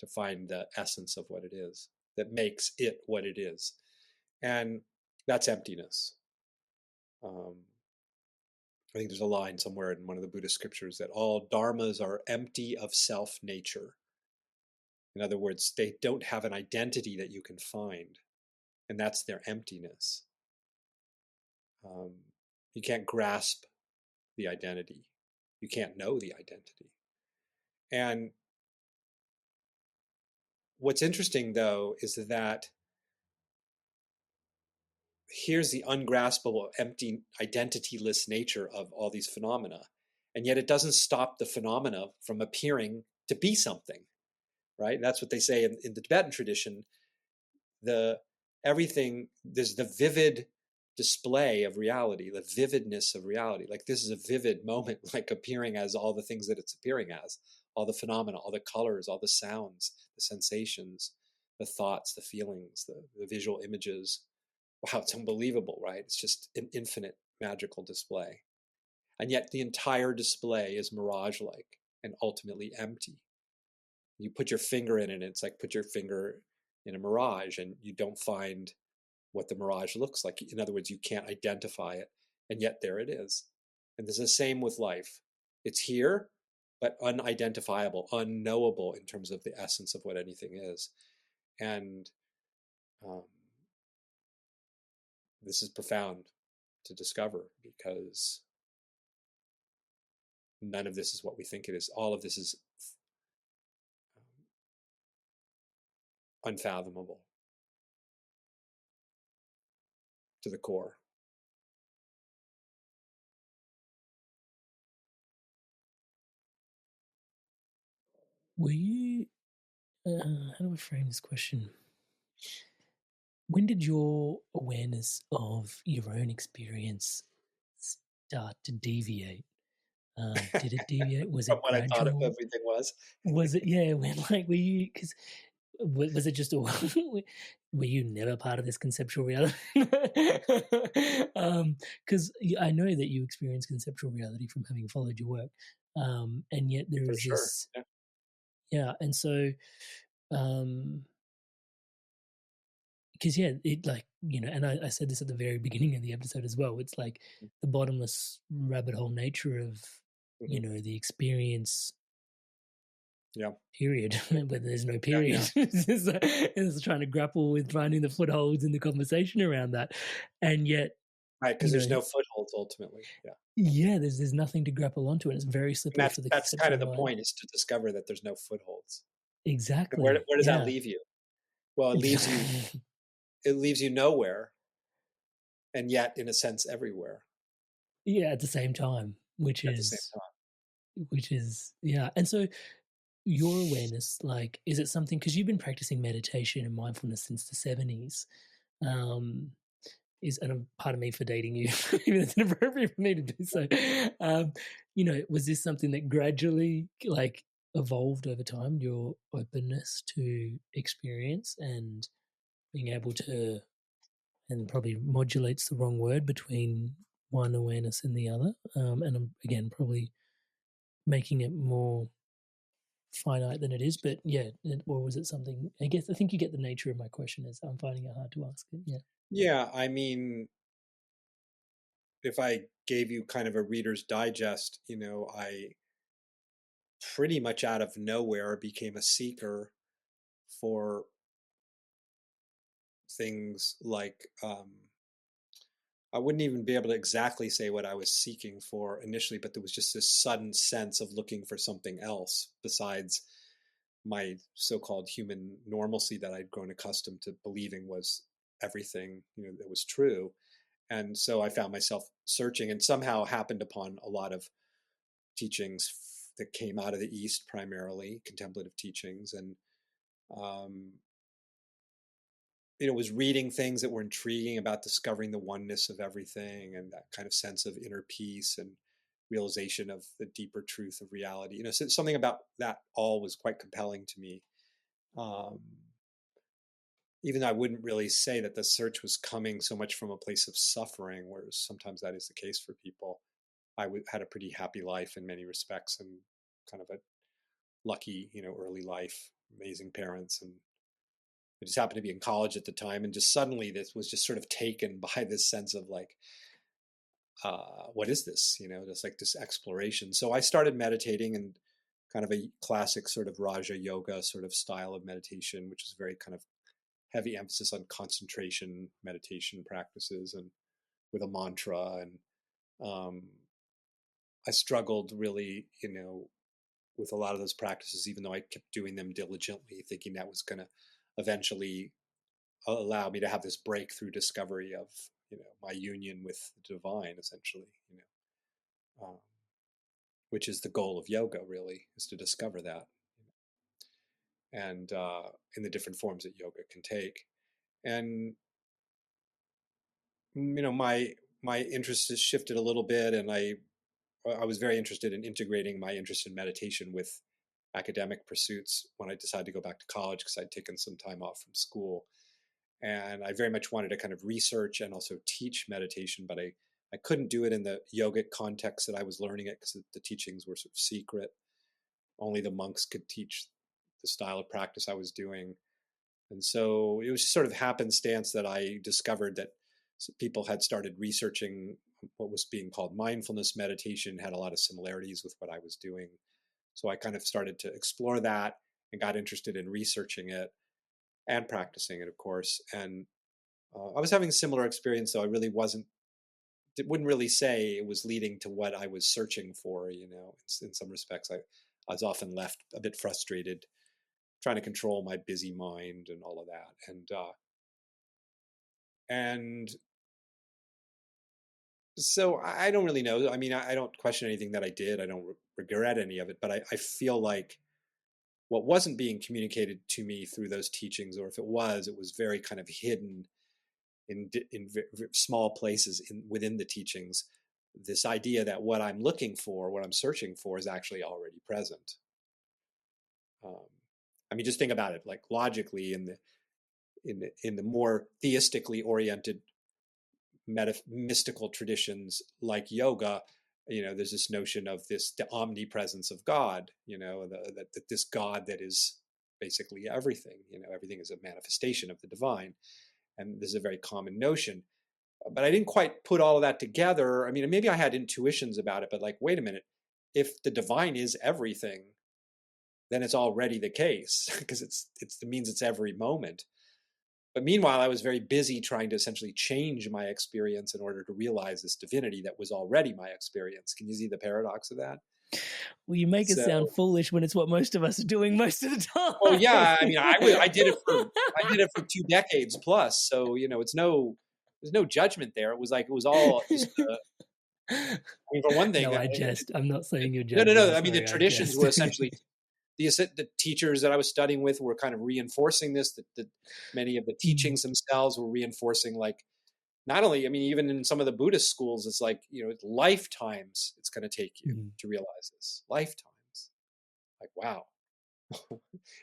to find the essence of what it is that makes it what it is. And that's emptiness. I think there's a line somewhere in one of the Buddhist scriptures that all dharmas are empty of self-nature. In other words, they don't have an identity that you can find, and that's their emptiness. You can't grasp the identity. You can't know the identity. And what's interesting, though, is that here's the ungraspable, empty, identityless nature of all these phenomena. And yet it doesn't stop the phenomena from appearing to be something, right? And that's what they say in the Tibetan tradition. There's the vivid display of reality, the vividness of reality. Like this is a vivid moment, like appearing as all the things that it's appearing as, all the phenomena, all the colors, all the sounds, the sensations, the thoughts, the feelings, the visual images. Wow, it's unbelievable, right? It's just an infinite magical display. And yet the entire display is mirage-like and ultimately empty. You put your finger in it, and it's like put your finger in a mirage, and you don't find what the mirage looks like. In other words, you can't identify it, and yet there it is. And it's the same with life. It's here, but unidentifiable, unknowable in terms of the essence of what anything is. And this is profound to discover, because none of this is what we think it is. All of this is unfathomable to the core. Were you, how do I frame this question? When did your awareness of your own experience start to deviate? Did it deviate? Was it What I thought gradual? everything was. Was it, yeah, when like, were you, because was it just a, were you never part of this conceptual reality? Because I know that you experience conceptual reality from having followed your work, and yet there is this, yeah, and so, because yeah, it like, you know, and I said this at the very beginning of the episode as well. It's like the bottomless rabbit hole nature of, you know, the experience. Yeah. Period. But there's no period. Yeah. It's trying to grapple with finding the footholds in the conversation around that, and yet, right, because there's no footholds ultimately. Yeah. Yeah, there's nothing to grapple onto, and it's very slippery for the. That's kind of the point, is to discover that there's no footholds. Exactly. Where does that leave you? Well, it leaves you. It leaves you nowhere, and yet, in a sense, everywhere. Yeah, at the same time, which is, yeah. And so, your awareness, like, is it something, because you've been practicing meditation and mindfulness since the 70s, is, and a part of me for dating you, even it's inappropriate for me to do so. You know, was this something that gradually like evolved over time, your openness to experience and being able to, and probably modulates the wrong word, between one awareness and the other, and I'm again probably making it more finite than it is, but yeah, or was it something, I guess, I think you get the nature of my question, is I'm finding it hard to ask it. Yeah, I mean, if I gave you kind of a Reader's Digest, you know, I pretty much out of nowhere became a seeker for things like, I wouldn't even be able to exactly say what I was seeking for initially, but there was just this sudden sense of looking for something else besides my so-called human normalcy that I'd grown accustomed to believing was everything, you know, that was true. And so I found myself searching, and somehow happened upon a lot of teachings that came out of the East, primarily contemplative teachings, and you know, was reading things that were intriguing about discovering the oneness of everything, and that kind of sense of inner peace and realization of the deeper truth of reality. You know, so something about that all was quite compelling to me. Even though I wouldn't really say that the search was coming so much from a place of suffering, whereas sometimes that is the case for people. I had a pretty happy life in many respects, and kind of a lucky, you know, early life, amazing parents, and I just happened to be in college at the time, and just suddenly this was just sort of taken by this sense of like, what is this? You know, just like this exploration. So I started meditating, and kind of a classic sort of Raja Yoga sort of style of meditation, which is very kind of heavy emphasis on concentration meditation practices, and with a mantra. And I struggled really, you know, with a lot of those practices, even though I kept doing them diligently, thinking that was going to eventually allow me to have this breakthrough discovery of my union with the divine, essentially, which is the goal of yoga, really, is to discover that, and in the different forms that yoga can take. And my interest has shifted a little bit, and I was very interested in integrating my interest in meditation with academic pursuits when I decided to go back to college, because I'd taken some time off from school. And I very much wanted to kind of research and also teach meditation, but I couldn't do it in the yogic context that I was learning it, because the teachings were sort of secret. Only the monks could teach the style of practice I was doing. And so it was sort of happenstance that I discovered that people had started researching what was being called mindfulness meditation, had a lot of similarities with what I was doing. So I kind of started to explore that and got interested in researching it and practicing it, of course. And I was having a similar experience, though I really wouldn't really say it was leading to what I was searching for. In some respects, I was often left a bit frustrated, trying to control my busy mind and all of that. And so I don't really know. I mean, I don't question anything that I did. I don't regret any of it, but I feel like what wasn't being communicated to me through those teachings, or if it was very kind of hidden in small places within the teachings. This idea that what I'm looking for, what I'm searching for, is actually already present. I mean, just think about it, like logically, in the more theistically oriented mystical traditions like yoga, there's this notion of the omnipresence of God, that this God that is basically everything, everything is a manifestation of the divine. And this is a very common notion. But I didn't quite put all of that together. I mean, maybe I had intuitions about it, but like, wait a minute, if the divine is everything, then it's already the case, because it means it's every moment. But meanwhile, I was very busy trying to essentially change my experience in order to realize this divinity that was already my experience. Can you see the paradox of that? Well, you make it sound foolish when it's what most of us are doing most of the time. Oh yeah, I mean, I did it for 2 decades plus. So there's no judgment there. It was all just. I mean, for one thing, no, I jest. I'm not saying you're judging. No. I mean, the traditions were essentially the teachers that I was studying with were kind of reinforcing this. That many of the teachings themselves were reinforcing, like, not only, I mean, even in some of the Buddhist schools, it's like, lifetimes it's going to take you to realize this. Lifetimes. Like, wow.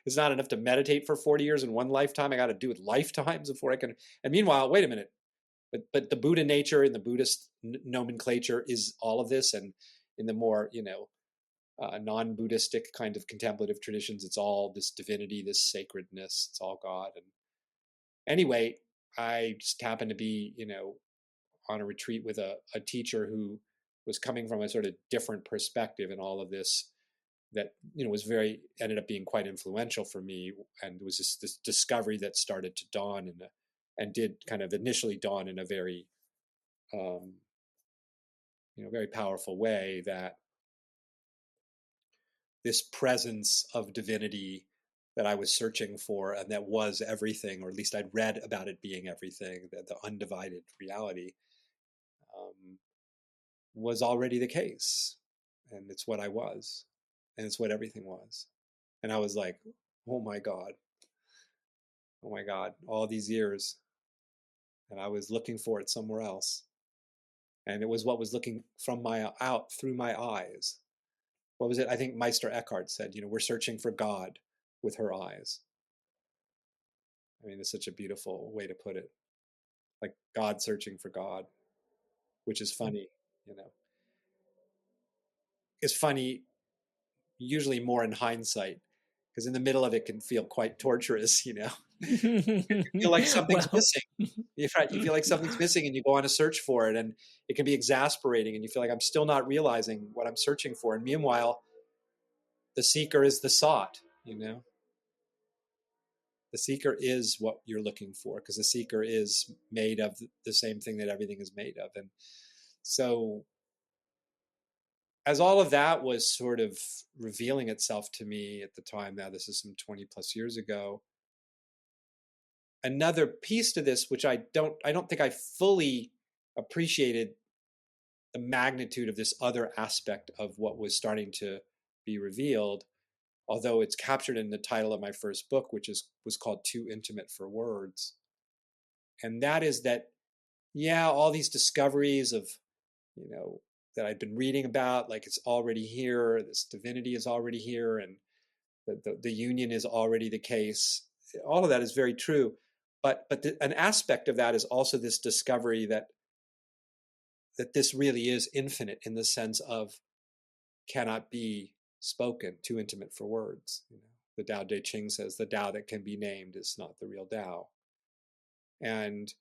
It's not enough to meditate for 40 years in one lifetime. I got to do it lifetimes before I can. And meanwhile, wait a minute. But the Buddha nature in the Buddhist nomenclature is all of this. And in the more, non-Buddhistic kind of contemplative traditions, it's all this divinity, this sacredness. It's all God. And anyway, I just happened to be, on a retreat with a teacher who was coming from a sort of different perspective in all of this, that ended up being quite influential for me. And it was just this discovery that started to dawn and did kind of initially dawn in a very very powerful way, that this presence of divinity that I was searching for, and that was everything, or at least I'd read about it being everything, that the undivided reality, was already the case. And it's what I was, and it's what everything was. And I was like, oh my God, all these years, and I was looking for it somewhere else. And it was what was looking out through my eyes. What was it? I think Meister Eckhart said, we're searching for God with her eyes. I mean, it's such a beautiful way to put it. Like God searching for God, which is funny, It's funny, usually more in hindsight, because in the middle of it can feel quite torturous, You feel like something's missing. You feel like something's missing, and you go on a search for it, and it can be exasperating, and you feel like, I'm still not realizing what I'm searching for. And meanwhile, the seeker is the sought, The seeker is what you're looking for, because the seeker is made of the same thing that everything is made of. And so as all of that was sort of revealing itself to me at the time, now this is some 20 plus years ago, another piece to this, which I don't think I fully appreciated the magnitude of this other aspect of what was starting to be revealed, although it's captured in the title of my first book, which was called Too Intimate for Words. And that is that, yeah, all these discoveries of, that I've been reading about, like it's already here, this divinity is already here, and the union is already the case. All of that is very true. But an aspect of that is also this discovery that this really is infinite in the sense of cannot be spoken, too intimate for words. The Tao Te Ching says the Tao that can be named is not the real Tao. And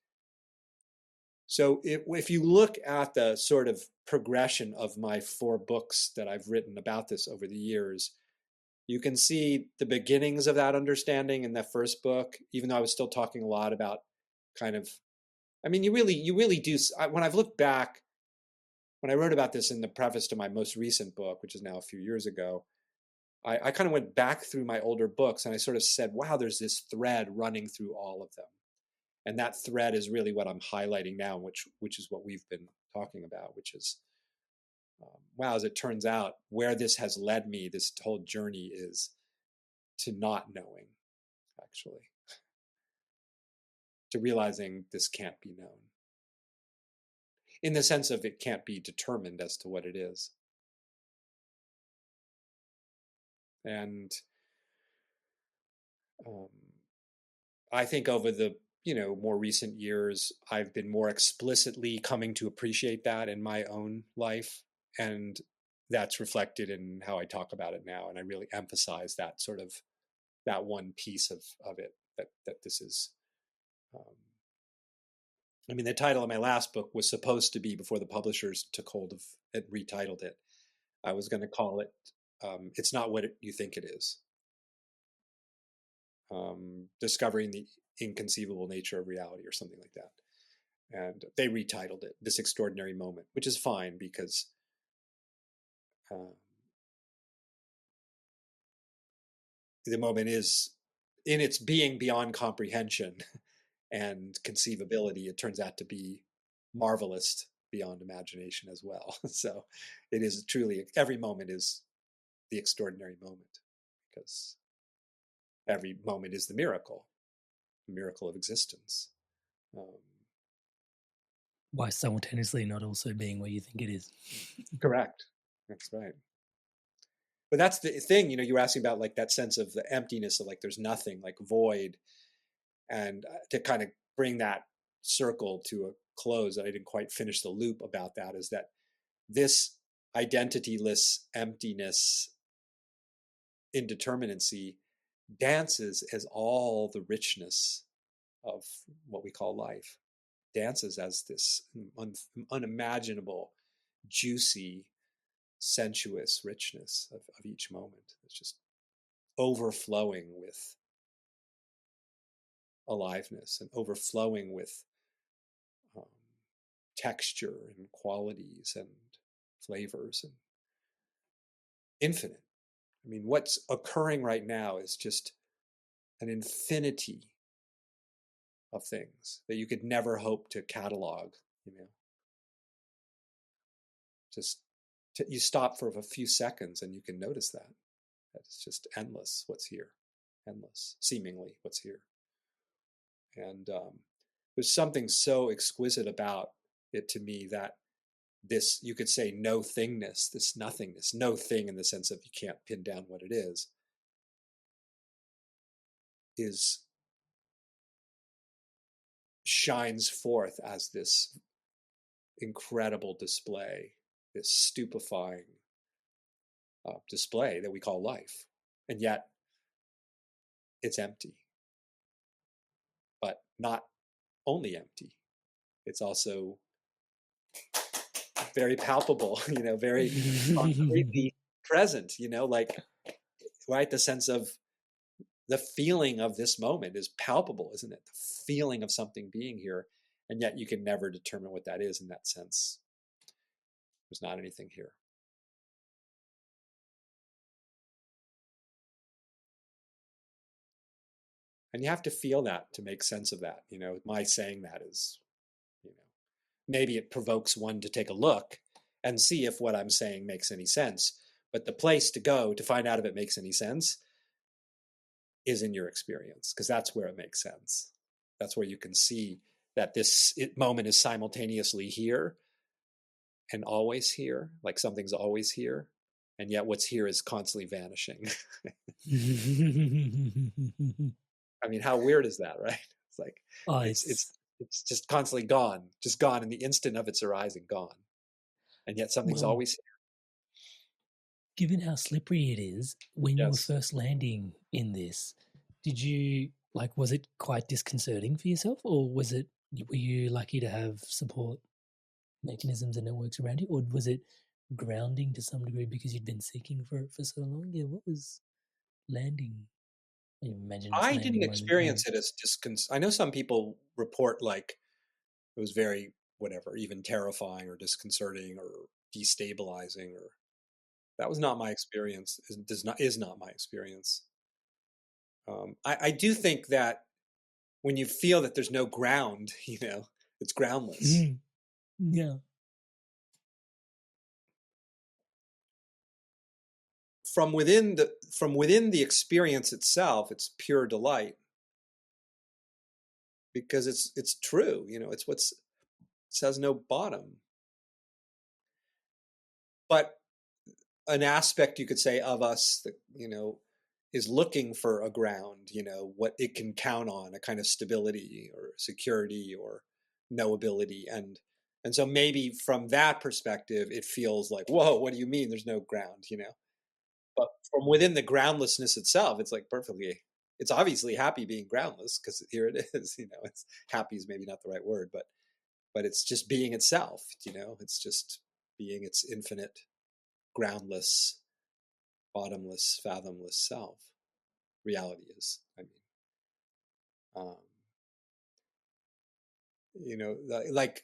so if you look at the sort of progression of my 4 books that I've written about this over the years, you can see the beginnings of that understanding in that first book, even though I was still talking a lot about kind of, you really do. When I've looked back, when I wrote about this in the preface to my most recent book, which is now a few years ago, I kind of went back through my older books and I sort of said, wow, there's this thread running through all of them. And that thread is really what I'm highlighting now, which is what we've been talking about, which is, wow, as it turns out, where this has led me, this whole journey is to not knowing, actually, to realizing this can't be known, in the sense of it can't be determined as to what it is. And I think over the more recent years, I've been more explicitly coming to appreciate that in my own life, and that's reflected in how I talk about it now. And I really emphasize that sort of that one piece of it, that this is. The title of my last book was supposed to be, before the publishers took hold of it, retitled it, I was going to call it "It's Not What You Think It Is." Discovering the inconceivable nature of reality, or something like that. And they retitled it "This Extraordinary Moment," which is fine, because the moment is, in its being beyond comprehension and conceivability, it turns out to be marvelous beyond imagination as well. So it is truly, every moment is the extraordinary moment, because every moment is the miracle of existence. Why simultaneously not also being where you think it is. Correct. That's right. But that's the thing, you were asking about like that sense of the emptiness of like there's nothing, like void, and to kind of bring that circle to a close, I didn't quite finish the loop about that, is that this identityless emptiness, indeterminacy, dances as all the richness of what we call life, dances as this unimaginable, juicy, sensuous richness of each moment. It's just overflowing with aliveness and overflowing with texture and qualities and flavors, and infinite. What's occurring right now is just an infinity of things that you could never hope to catalog. Just you stop for a few seconds and you can notice that it's just endless what's here, endless seemingly what's here. And there's something so exquisite about it to me, that this, you could say, no thingness, this nothingness, no thing in the sense of you can't pin down what it is shines forth as this incredible display, this stupefying display that we call life. And yet it's empty, but not only empty, it's also very palpable, very concretely present, like, right? The sense of the feeling of this moment is palpable, isn't it? The feeling of something being here, and yet you can never determine what that is in that sense. There's not anything here. And you have to feel that to make sense of that. My saying that is, maybe it provokes one to take a look and see if what I'm saying makes any sense. But the place to go to find out if it makes any sense is in your experience, because that's where it makes sense. That's where you can see that this moment is simultaneously here and always here, like something's always here, and yet what's here is constantly vanishing. I mean, how weird is that, right? It's like it's just constantly gone, just gone in the instant of its arising, gone, and yet something's always here. Given how slippery it is, when you were first landing in this, did you was it quite disconcerting for yourself, or were you lucky to have support mechanisms and networks around you, or was it grounding to some degree because you'd been seeking for it for so long? Yeah, what was landing? I didn't experience it as I know some people report it was very even terrifying or disconcerting or destabilizing, or that was not my experience. Is not my experience. I do think that when you feel that there's no ground, it's groundless. Yeah. From within the experience itself, it's pure delight, because it's true. It has no bottom. But an aspect, you could say, of us that is looking for a ground, what it can count on, a kind of stability or security or knowability, and so maybe from that perspective it feels like, whoa, what do you mean there's no ground? But from within the groundlessness itself, it's it's obviously happy being groundless, because here it is. It's happy is maybe not the right word, but it's just being itself. It's just being its infinite, groundless, bottomless, fathomless self. Reality is,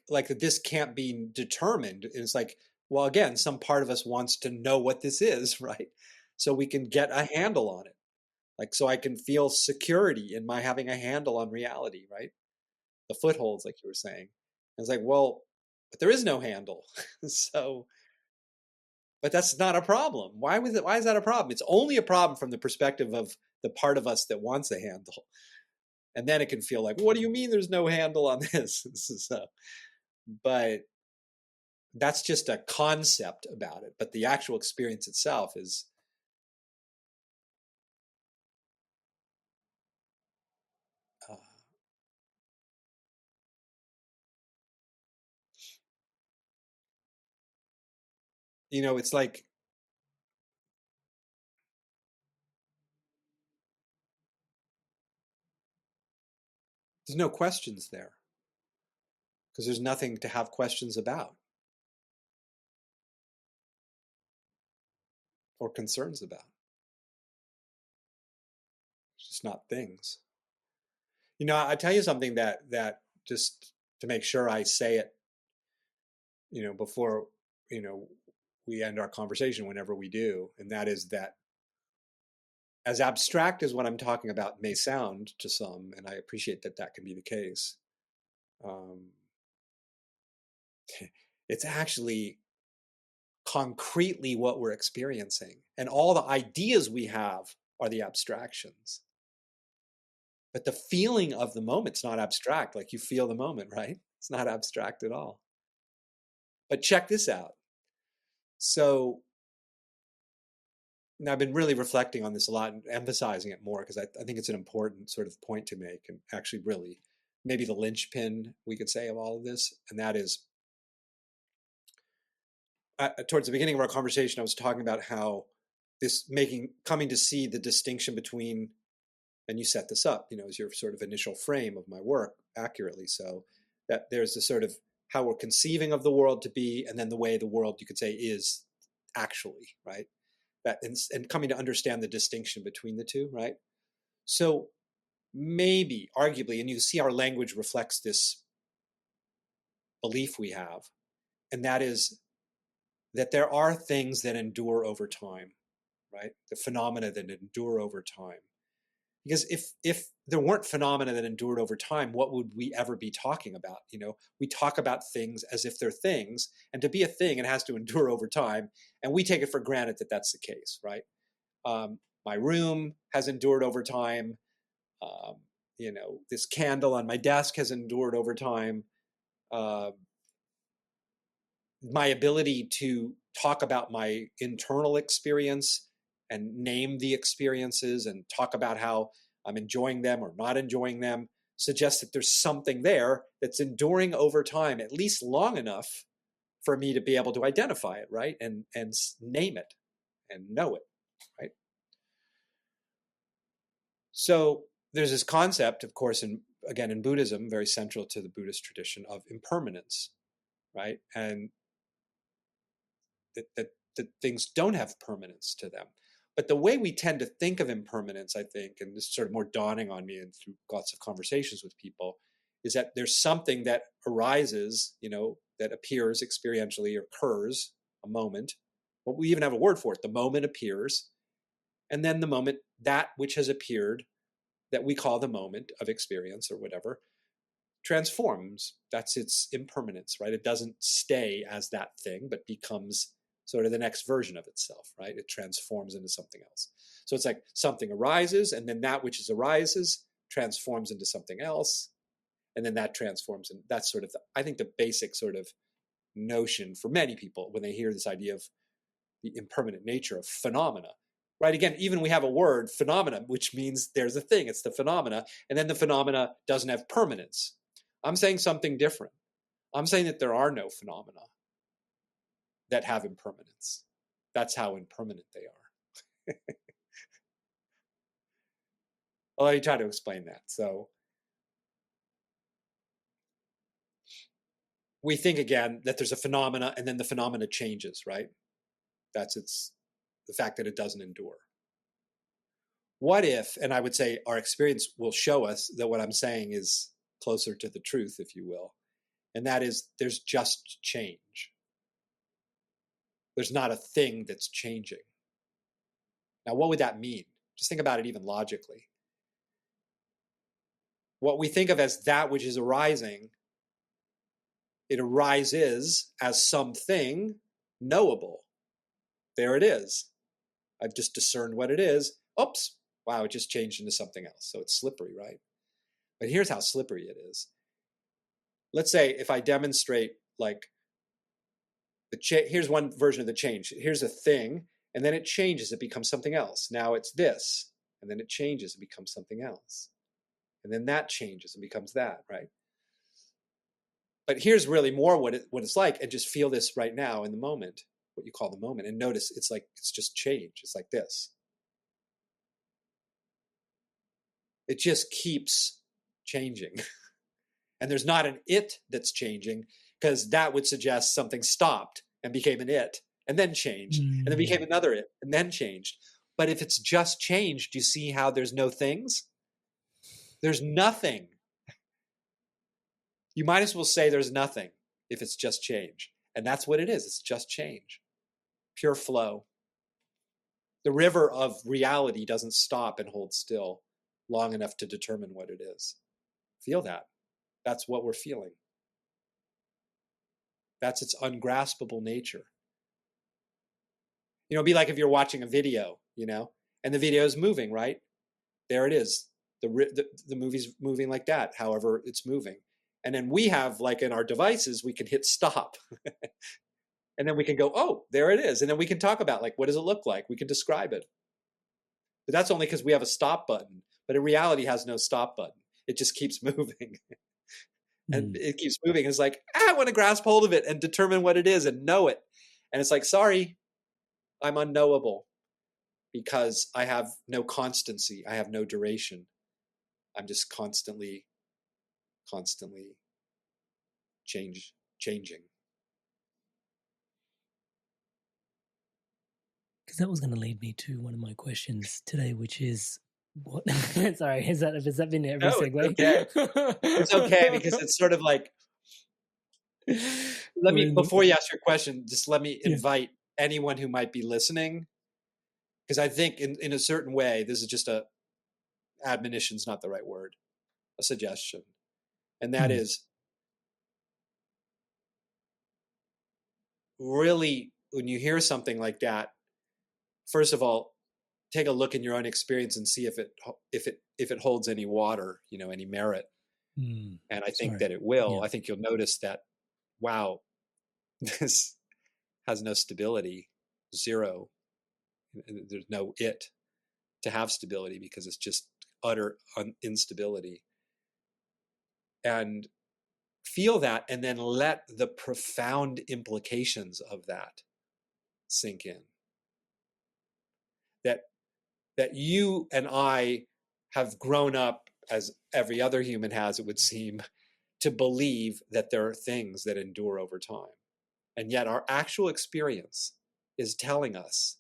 that this can't be determined. It's like, well, again, some part of us wants to know what this is, right? So we can get a handle on it. So I can feel security in my having a handle on reality, right? The footholds, like you were saying. And it's like, well, but there is no handle. But that's not a problem. Why is that a problem? It's only a problem from the perspective of the part of us that wants a handle. And then it can feel like, what do you mean there's no handle on this? But that's just a concept about it. But the actual experience itself is it's like there's no questions there, because there's nothing to have questions about or concerns about. It's just not things. I tell you something that just to make sure I say it, before, we end our conversation, whenever we do, and that is that, as abstract as what I'm talking about may sound to some, and I appreciate that can be the case, it's actually concretely what we're experiencing, and all the ideas we have are the abstractions. But the feeling of the moment's not abstract. Like, you feel the moment, right? It's not abstract at all. But check this out. So now I've been really reflecting on this a lot and emphasizing it more, because I think it's an important sort of point to make, and actually really maybe the linchpin, we could say, of all of this. And that is, towards the beginning of our conversation, I was talking about how coming to see the distinction between, and you set this up, as your sort of initial frame of my work accurately. So that there's this sort of how we're conceiving of the world to be, and then the way the world, you could say, is actually, right? That and coming to understand the distinction between the two, right? So maybe, arguably, and you see our language reflects this belief we have, and that is that there are things that endure over time, right? The phenomena that endure over time. Because if there weren't phenomena that endured over time, what would we ever be talking about? We talk about things as if they're things, and to be a thing, it has to endure over time, and we take it for granted that that's the case, right? My room has endured over time. This candle on my desk has endured over time. My ability to talk about my internal experience and name the experiences and talk about how I'm enjoying them or not enjoying them suggests that there's something there that's enduring over time, at least long enough for me to be able to identify it, right? And name it and know it, right? So there's this concept, of course, in Buddhism, very central to the Buddhist tradition, of impermanence, right? And that things don't have permanence to them. But the way we tend to think of impermanence, I think, and this is sort of more dawning on me and through lots of conversations with people, is that there's something that arises, that appears experientially, occurs, a moment. Well, we even have a word for it. The moment appears. And then the moment, that which has appeared, that we call the moment of experience or whatever, transforms. That's its impermanence, right? It doesn't stay as that thing, but becomes sort of the next version of itself, right? It transforms into something else. So it's like something arises, and then that which arises transforms into something else, and then that transforms. And that's sort of, I think, the basic sort of notion for many people when they hear this idea of the impermanent nature of phenomena, right? Again, even we have a word, phenomena, which means there's a thing, it's the phenomena, and then the phenomena doesn't have permanence. I'm saying something different. I'm saying that there are no phenomena that have impermanence. That's how impermanent they are. Well, let me try to explain that. So we think again that there's a phenomena and then the phenomena changes, right? That's the fact that it doesn't endure. What if, and I would say our experience will show us that what I'm saying is closer to the truth, if you will, and that is there's just change. There's not a thing that's changing. Now, what would that mean? Just think about it even logically. What we think of as that which is arising, it arises as something knowable. There it is. I've just discerned what it is. Oops, wow, it just changed into something else. So it's slippery, right? But here's how slippery it is. Let's say if I demonstrate like, here's one version of the change. Here's a thing, and then it changes, it becomes something else. Now it's this, and then it changes, it becomes something else. And then that changes and becomes that, right? But here's really more what it's like, and just feel this right now in the moment, what you call the moment, and notice it's like, it's just change. It's like this. It just keeps changing. And there's not an it that's changing, because that would suggest something stopped and became an it, and then changed, and then became another it, and then changed. But if it's just changed, do you see how there's no things? There's nothing. You might as well say there's nothing if it's just change. And that's what it is. It's just change. Pure flow. The river of reality doesn't stop and hold still long enough to determine what it is. Feel that. That's what we're feeling. That's its ungraspable nature. It'd be like if you're watching a video, and the video is moving, right? There it is. The movie's moving like that, however it's moving. And then we have, like in our devices, we can hit stop. And then we can go, oh, there it is. And then we can talk about, like, what does it look like? We can describe it. But that's only because we have a stop button. But in reality, it has no stop button. It just keeps moving. And it keeps moving. It's like, I want to grasp hold of it and determine what it is and know it. And it's like, sorry, I'm unknowable because I have no constancy. I have no duration. I'm just constantly changing. Because that was going to lead me to one of my questions today, which is, what? Sorry, has that been every segue? It's okay. It's okay, because it's sort of like, before you ask your question, just let me invite anyone who might be listening, because I think in a certain way, this is just admonition's not the right word, a suggestion. And that is really, when you hear something like that, first of all, take a look in your own experience and see if it holds any water, any merit. And I think that it will. I think you'll notice that, wow, this has no stability, zero. There's no it to have stability because it's just utter instability. And feel that, and then let the profound implications of that sink in. That you and I have grown up, as every other human has, it would seem, to believe that there are things that endure over time. And yet our actual experience is telling us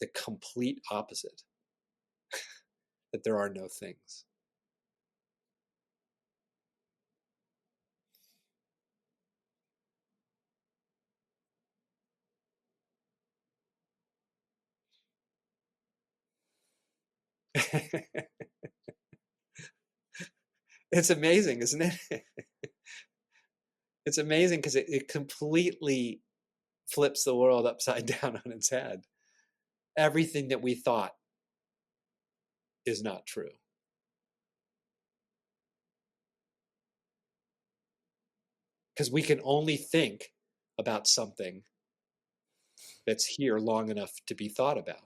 the complete opposite, that there are no things. It's amazing, isn't it? It's amazing because it completely flips the world upside down on its head. Everything that we thought is not true. Because we can only think about something that's here long enough to be thought about.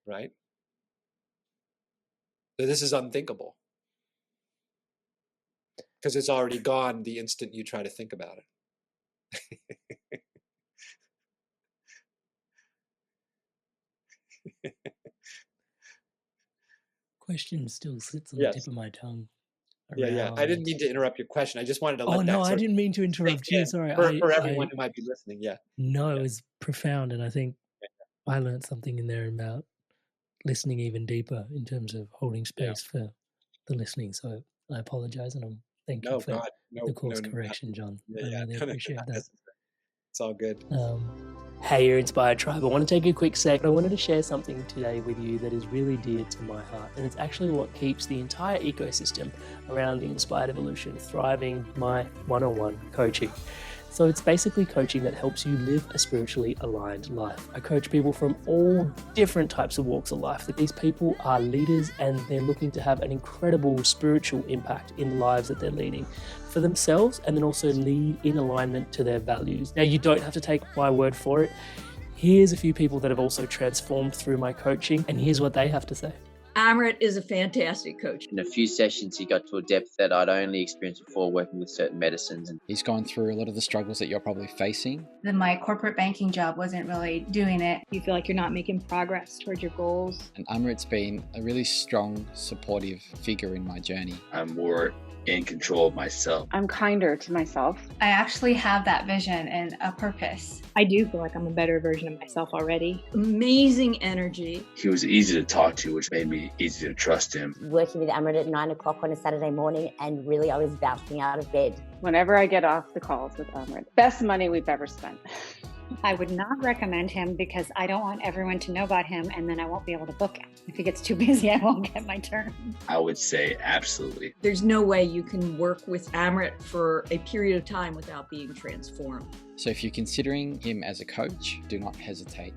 Right? So this is unthinkable. Because it's already gone the instant you try to think about it. Question still sits on the tip of my tongue. Yeah. I didn't mean to interrupt your question. I just wanted to let that. Oh no, I didn't mean to interrupt you. Sorry. For everyone who might be listening, No, it was profound, and I think I learned something in there about listening even deeper in terms of holding space for the listening. So I apologize, and I'm thank you for the course correction, John. I really appreciate that. It's all good. Hey, you're Inspired Tribe. I want to take a quick sec. I wanted to share something today with you that is really dear to my heart, and it's actually what keeps the entire ecosystem around the Inspired Evolution thriving, my one-on-one coaching. So it's basically coaching that helps you live a spiritually aligned life. I coach people from all different types of walks of life. These people are leaders and they're looking to have an incredible spiritual impact in the lives that they're leading for themselves, and then also lead in alignment to their values. Now, you don't have to take my word for it. Here's a few people that have also transformed through my coaching, and here's what they have to say. Amrit is a fantastic coach. In a few sessions, he got to a depth that I'd only experienced before working with certain medicines. And he's gone through a lot of the struggles that you're probably facing. Then my corporate banking job wasn't really doing it. You feel like you're not making progress towards your goals. And Amrit's been a really strong, supportive figure in my journey. I'm more in control of myself. I'm kinder to myself. I actually have that vision and a purpose. I do feel like I'm a better version of myself already. Amazing energy. He was easy to talk to, which made me easy to trust him. Working with Amrit at 9 o'clock on a Saturday morning, and really I was bouncing out of bed. Whenever I get off the calls with Amrit, best money we've ever spent. I would not recommend him because I don't want everyone to know about him, and then I won't be able to book him. If he gets too busy, I won't get my turn. I would say absolutely. There's no way you can work with Amrit for a period of time without being transformed. So if you're considering him as a coach, do not hesitate,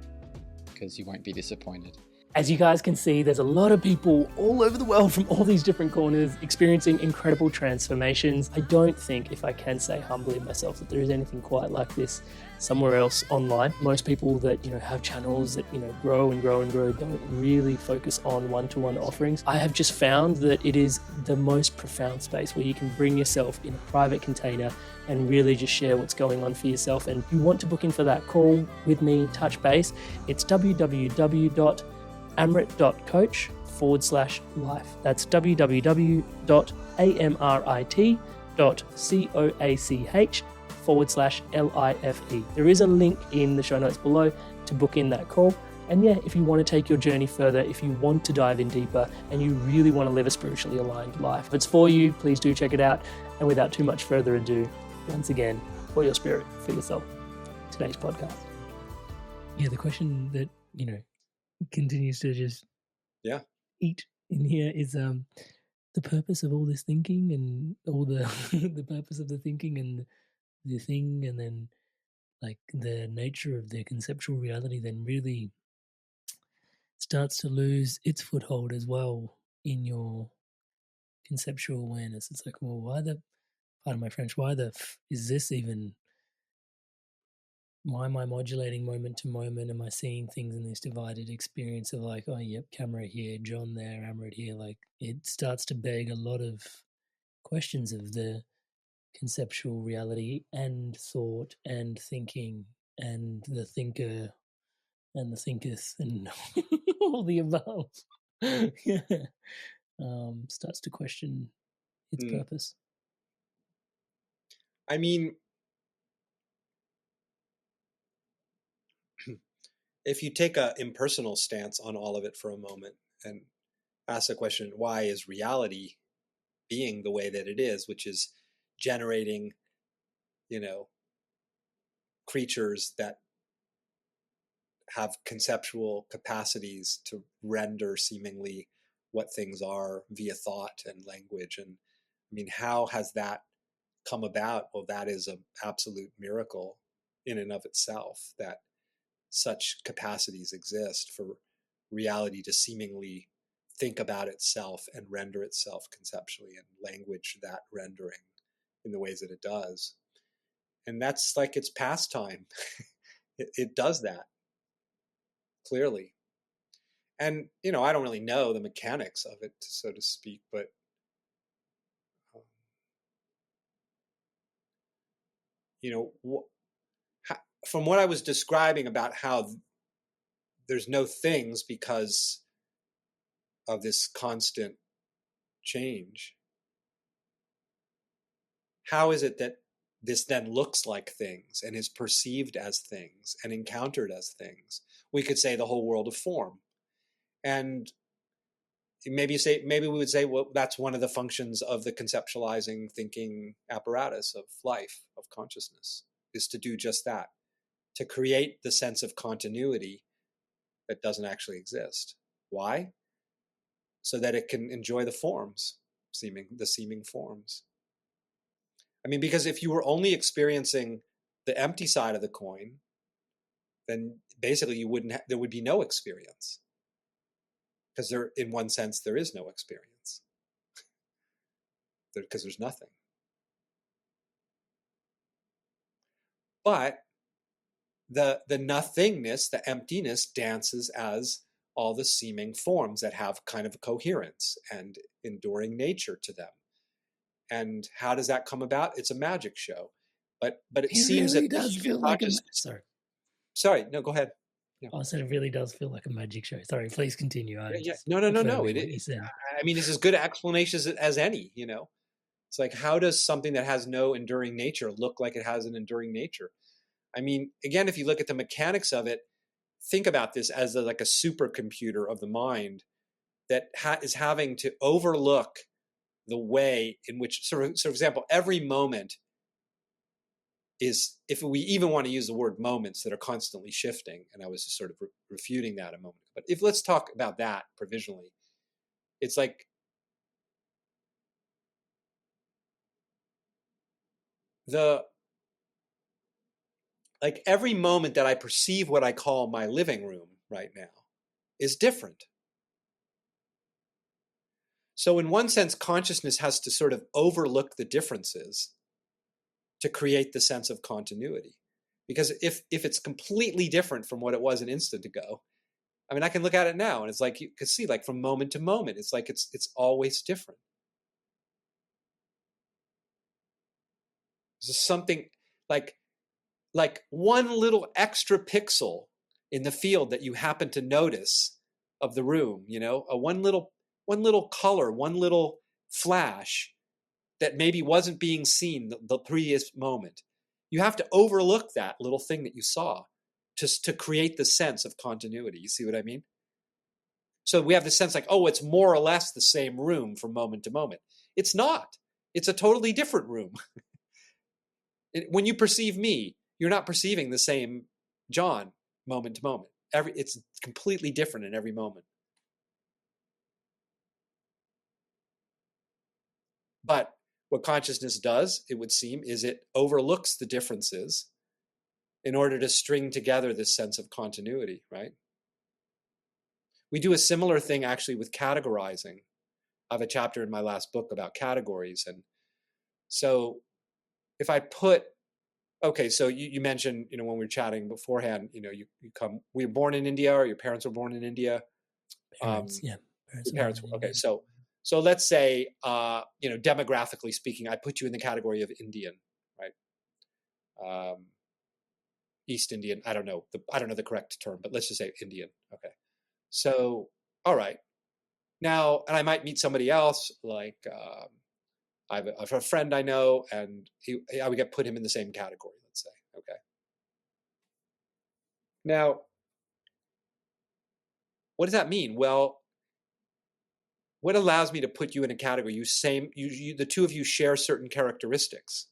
because you won't be disappointed. As you guys can see, there's a lot of people all over the world from all these different corners experiencing incredible transformations. I don't think, if I can say humbly myself, that there is anything quite like this somewhere else online. Most people that, have channels that, grow and grow and grow don't really focus on one-to-one offerings. I have just found that it is the most profound space where you can bring yourself in a private container and really just share what's going on for yourself. And if you want to book in for that call with me, touch base, it's www.amrit.coach/life. That's www.amrit.coach/life. There is a link in the show notes below to book in that call. And if you want to take your journey further, if you want to dive in deeper and you really want to live a spiritually aligned life, if it's for you, please do check it out. And without too much further ado, once again, for your spirit, for yourself, today's podcast. The question that, continues to just Yeah. eat in here is the purpose of all this thinking and all the the purpose of the thinking and the thing, and then like the nature of the conceptual reality then really starts to lose its foothold as well in your conceptual awareness. It's like, well, why the, pardon my French, why the is this even, why am I modulating moment to moment? Am I seeing things in this divided experience of like, oh, yep, camera here, John there, Amrit here? Like, it starts to beg a lot of questions of the conceptual reality and thought and thinking and the thinker and the thinketh and all the above. Yeah. Starts to question its purpose. I mean, if you take an impersonal stance on all of it for a moment and ask the question, why is reality being the way that it is, which is generating, creatures that have conceptual capacities to render seemingly what things are via thought and language. And I mean, how has that come about? Well, that is an absolute miracle in and of itself, that such capacities exist for reality to seemingly think about itself and render itself conceptually and language that rendering in the ways that it does. And that's like its pastime. It does that clearly. And, I don't really know the mechanics of it, so to speak, but from what I was describing about how there's no things because of this constant change, how is it that this then looks like things and is perceived as things and encountered as things? We could say the whole world of form. And maybe we would say, well, that's one of the functions of the conceptualizing thinking apparatus of life, of consciousness, is to do just that, to create the sense of continuity that doesn't actually exist. Why? So that it can enjoy the forms, the seeming forms. I mean, because if you were only experiencing the empty side of the coin, then basically there would be no experience. Because in one sense, there is no experience. Because there's nothing. But the nothingness, the emptiness, dances as all the seeming forms that have kind of coherence and enduring nature to them. And how does that come about? It's a magic show. But it seems really that does feel like a Sorry, no, go ahead. Yeah. I said it really does feel like a magic show. Sorry, please continue. No. I mean, it's as good an explanation as any, It's like, how does something that has no enduring nature look like it has an enduring nature? I mean, again, if you look at the mechanics of it, think about this as like a supercomputer of the mind that is having to overlook the way in which, so for example, every moment is, if we even want to use the word moments that are constantly shifting, and I was just sort of refuting that a moment ago. But let's talk about that provisionally. It's like every moment that I perceive what I call my living room right now is different. So in one sense, consciousness has to sort of overlook the differences to create the sense of continuity. Because if it's completely different from what it was an instant ago, I mean, I can look at it now and it's like, you can see, like, from moment to moment, it's like it's always different. There's something like one little extra pixel in the field that you happen to notice of the room, one little color, one little flash that maybe wasn't being seen the previous moment. You have to overlook that little thing that you saw just to create the sense of continuity. You see what I mean? So we have the sense like, oh, it's more or less the same room from moment to moment. It's not. It's a totally different room. When you perceive me, you're not perceiving the same John moment to moment. It's completely different in every moment. But what consciousness does, it would seem, is it overlooks the differences in order to string together this sense of continuity, right? We do a similar thing actually with categorizing. I have a chapter in my last book about categories. And so if I put, okay, so you mentioned, when we were chatting beforehand, you come, were you born in India, or your parents were born in India? Parents, yeah. Your parents were, okay. So let's say, demographically speaking, I put you in the category of Indian, right? East Indian, I don't know the correct term, but let's just say Indian. Okay. So, all right. Now, and I might meet somebody else, like I have a friend I know, and I would put him in the same category, let's say. Okay. Now, what does that mean? Well, what allows me to put you in a category? The two of you share certain characteristics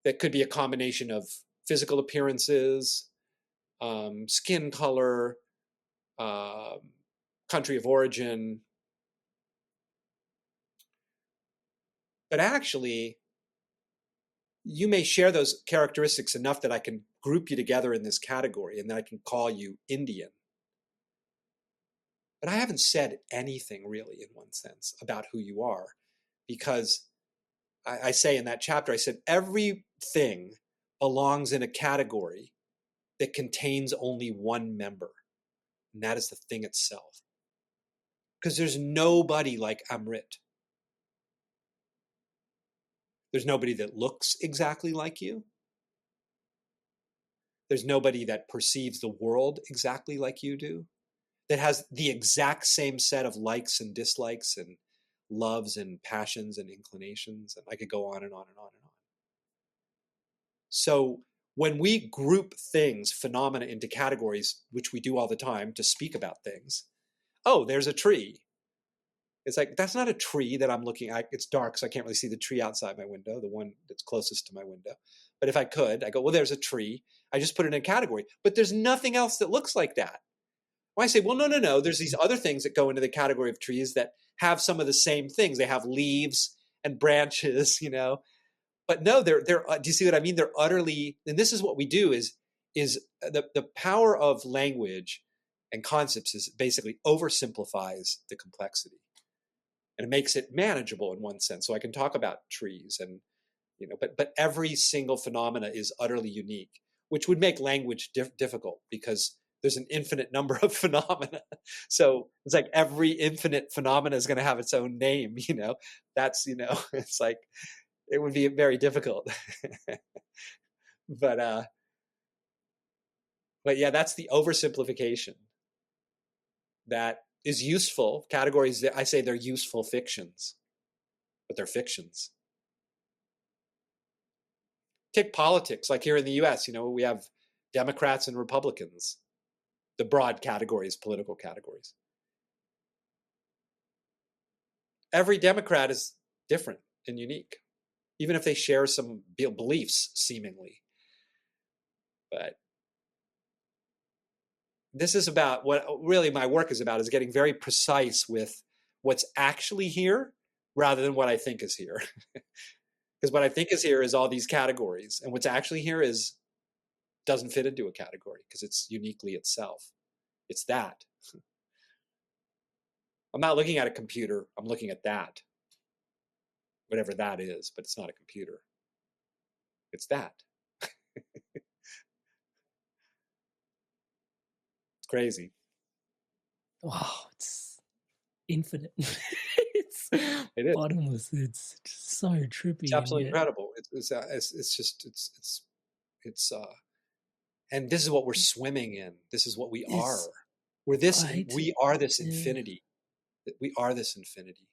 that could be a combination of physical appearances, skin color, country of origin. But actually, you may share those characteristics enough that I can group you together in this category, and then I can call you Indian. But I haven't said anything really, in one sense, about who you are, because I say in that chapter, I said everything belongs in a category that contains only one member, and that is the thing itself. Because there's nobody like Amrit. There's nobody that looks exactly like you. There's nobody that perceives the world exactly like you do, that has the exact same set of likes and dislikes and loves and passions and inclinations. And I could go on and on and on and on. So when we group things, phenomena, into categories, which we do all the time to speak about things, oh, there's a tree. It's like, that's not a tree that I'm looking at. It's dark, so I can't really see the tree outside my window, the one that's closest to my window. But if I could, I go, well, there's a tree. I just put it in a category. But there's nothing else that looks like that. Well, I say, well, no. There's these other things that go into the category of trees that have some of the same things. They have leaves and branches, But no, they're. Do you see what I mean? They're utterly. And this is what we do: is the power of language and concepts is basically oversimplifies the complexity. And it makes it manageable in one sense. So I can talk about trees and, but every single phenomena is utterly unique, which would make language difficult because there's an infinite number of phenomena. So it's like every infinite phenomena is going to have its own name, that's, it's like, it would be very difficult. But yeah, that's the oversimplification that is useful. Categories, I say they're useful fictions, but they're fictions. Take politics, like here in the US, we have Democrats and Republicans, the broad categories, political categories. Every Democrat is different and unique, even if they share some beliefs, seemingly. But this is about what really my work is about, is getting very precise with what's actually here rather than what I think is here. Because what I think is here is all these categories, and what's actually here doesn't fit into a category because it's uniquely itself. It's that. I'm not looking at a computer. I'm looking at that, whatever that is, but it's not a computer. It's that. It's crazy. Wow, it's infinite. It is bottomless. It's just so trippy. It's absolutely incredible. It's and this is what we're swimming in. This is what we are. We're this. Right. We are this infinity. We are this infinity.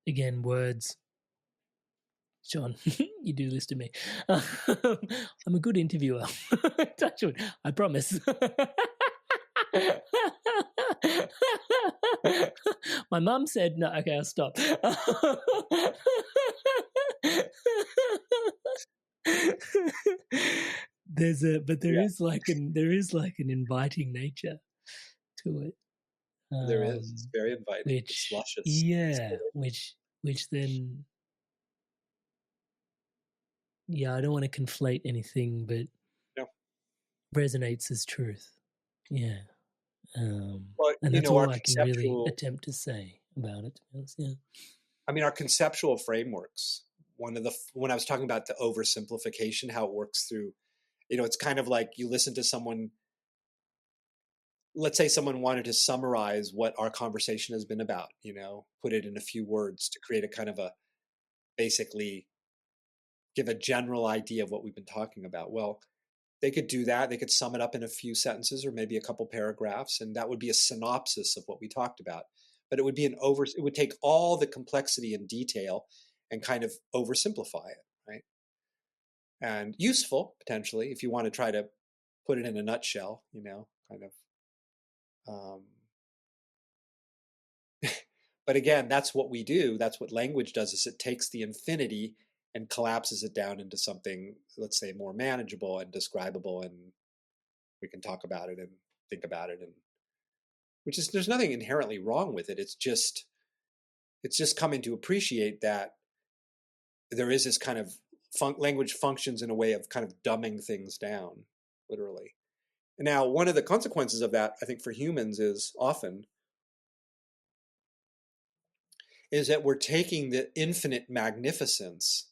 Again, words. John, you do this to me. I'm a good interviewer. Touch wood, I promise. My mum said no. Okay, I'll stop. There is like an inviting nature to it. There is. It's very inviting. It's Which, luscious. yeah, which then, yeah, I don't want to conflate anything, but No. resonates as truth. Yeah. Well, And you that's know, our all I can really conceptual, attempt to say about it, to be honest. Yeah. I mean, our conceptual frameworks, when I was talking about the oversimplification, how it works through, you know, it's kind of like you listen to someone, let's say someone wanted to summarize what our conversation has been about, you know, put it in a few words to create a kind of basically give a general idea of what we've been talking about. Well, they could do that. They could sum it up in a few sentences or maybe a couple paragraphs, and that would be a synopsis of what we talked about. But it would be it would take all the complexity and detail and kind of oversimplify it, right? And useful, potentially, if you want to try to put it in a nutshell, you know, kind of. But again, that's what we do. That's what language does, is it takes the infinity and collapses it down into something, let's say, more manageable and describable, and we can talk about it and think about it, and there's nothing inherently wrong with it. It's just coming to appreciate that there is this kind of language functions in a way of kind of dumbing things down, literally. And now, one of the consequences of that, I think, for humans is that we're taking the infinite magnificence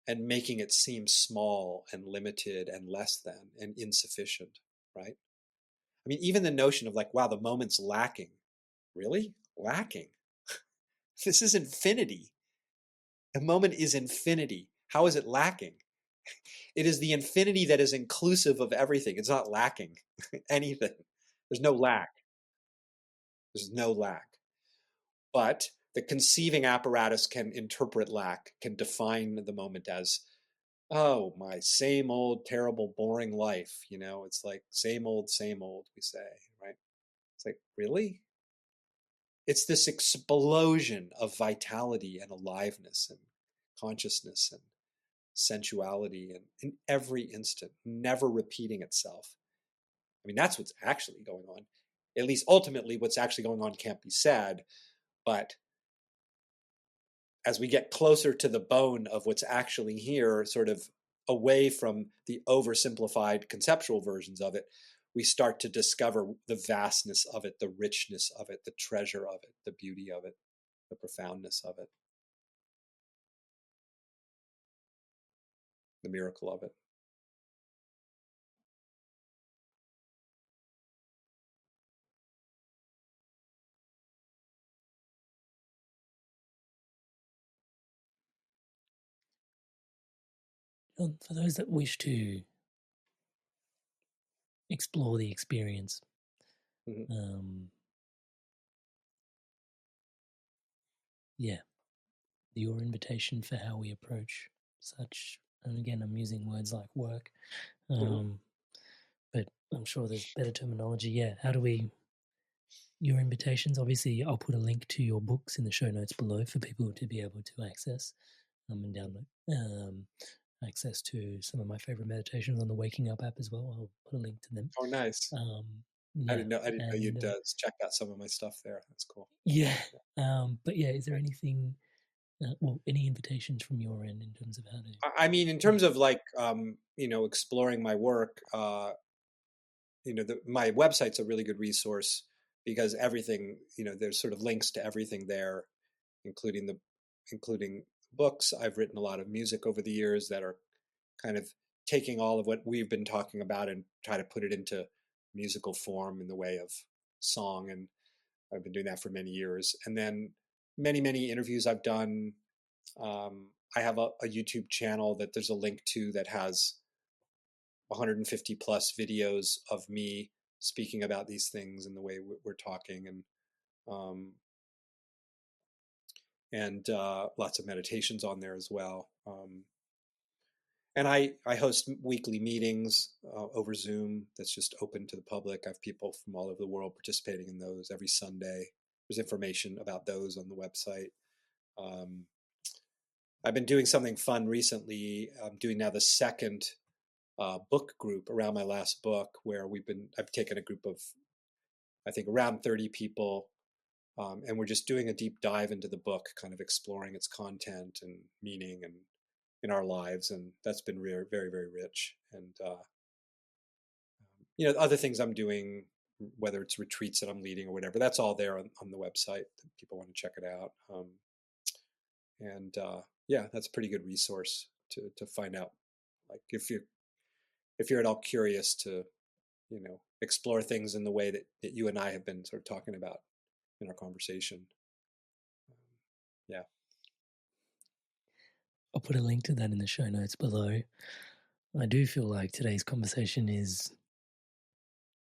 and making it seem small and limited and less than and insufficient, right? I mean, even the notion of like, wow, the moment's lacking. Really? Lacking? This is infinity. The moment is infinity. How is it lacking? It is the infinity that is inclusive of everything. It's not lacking anything. There's no lack. There's no lack. But the conceiving apparatus can interpret lack, can define the moment as, oh, my same old, terrible, boring life. You know, it's like same old, we say, right? It's like, really? It's this explosion of vitality and aliveness and consciousness and sensuality, and in every instant, never repeating itself. I mean, that's what's actually going on. At least ultimately, what's actually going on can't be said, but as we get closer to the bone of what's actually here, sort of away from the oversimplified conceptual versions of it, we start to discover the vastness of it, the richness of it, the treasure of it, the beauty of it, the profoundness of it, the miracle of it. For those that wish to explore the experience, your invitation for how we approach such, and again, I'm using words like work, but I'm sure there's better terminology. Yeah, how do we, your invitations, obviously I'll put a link to your books in the show notes below for people to be able to access and download. Access to some of my favorite meditations on the Waking Up app as well. I'll put a link to them. Oh, nice. Yeah, I didn't know you'd check out some of my stuff there. That's cool. Yeah. But yeah, is there anything, any invitations from your end in terms of how to... I mean, in terms of like, exploring my work, my website's a really good resource because everything, there's sort of links to everything there, including books. I've written a lot of music over the years that are kind of taking all of what we've been talking about and try to put it into musical form in the way of song. And I've been doing that for many years. And then many, many interviews I've done. I have a YouTube channel that there's a link to that has 150 plus videos of me speaking about these things and the way we're talking, and lots of meditations on there as well. And I host weekly meetings over Zoom that's just open to the public. I have people from all over the world participating in those every Sunday. There's information about those on the website. I've been doing something fun recently. I'm doing now the second book group around my last book, where I've taken a group of I think around 30 people. And we're just doing a deep dive into the book, kind of exploring its content and meaning and in our lives. And that's been very, very, very rich. And, other things I'm doing, whether it's retreats that I'm leading or whatever, that's all there on the website. People want to check it out. That's a pretty good resource to find out. Like if you're at all curious to, explore things in the way that you and I have been sort of talking about in our conversation. Yeah. I'll put a link to that in the show notes below. I do feel like today's conversation is,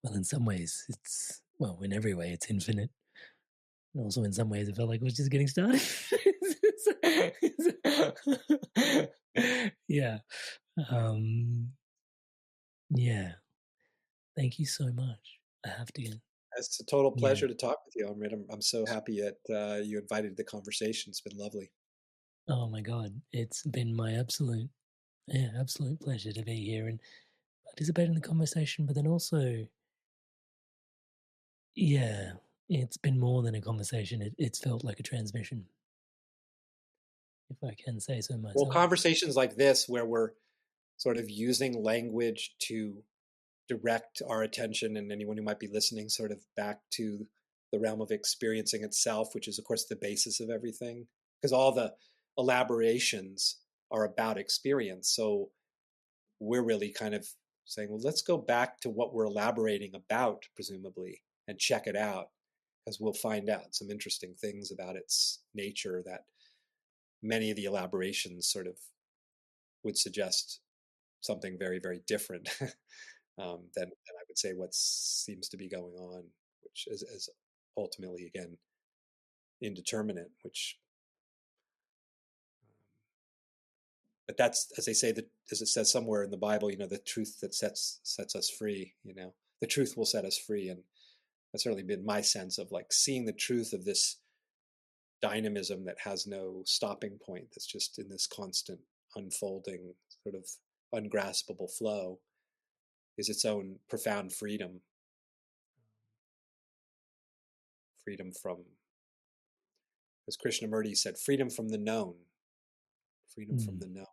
well, in some ways in every way it's infinite. And also in some ways it felt like it was just getting started. Yeah. Yeah. Thank you so much. I have to. It's a total pleasure to talk with you, Amrit. I'm so happy that you invited the conversation. It's been lovely. Oh my God. It's been my absolute pleasure to be here and participate in the conversation, but then also, it's been more than a conversation. It's felt like a transmission, if I can say so myself. Well, conversations like this, where we're sort of using language to direct our attention and anyone who might be listening sort of back to the realm of experiencing itself, which is, of course, the basis of everything, because all the elaborations are about experience. So we're really kind of saying, well, let's go back to what we're elaborating about, presumably, and check it out, because we'll find out some interesting things about its nature that many of the elaborations sort of would suggest something very, very different than I would say what seems to be going on, which is ultimately, again, indeterminate, but that's, as they say, as it says somewhere in the Bible, the truth that sets us free, the truth will set us free. And that's certainly been my sense of like seeing the truth of this dynamism that has no stopping point, that's just in this constant unfolding, sort of ungraspable flow, is its own profound freedom from, as Krishnamurti said, freedom from the known, freedom from the known.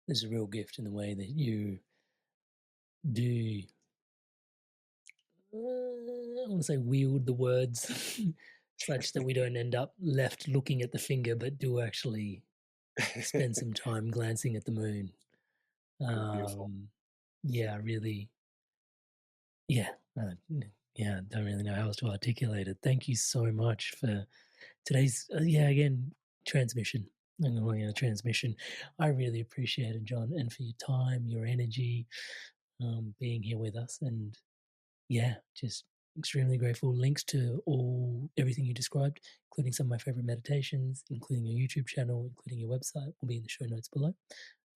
There's a real gift in the way that you do, I want to say, wield the words such that we don't end up left looking at the finger, but do actually spend some time glancing at the moon. Beautiful. Really. I don't really know how else to articulate it. Thank you so much for today's, transmission. I'm going on a transmission. I really appreciate it, John, and for your time, your energy, being here with us. And just extremely grateful. Links to everything you described, including some of my favorite meditations, including your YouTube channel, including your website, will be in the show notes below.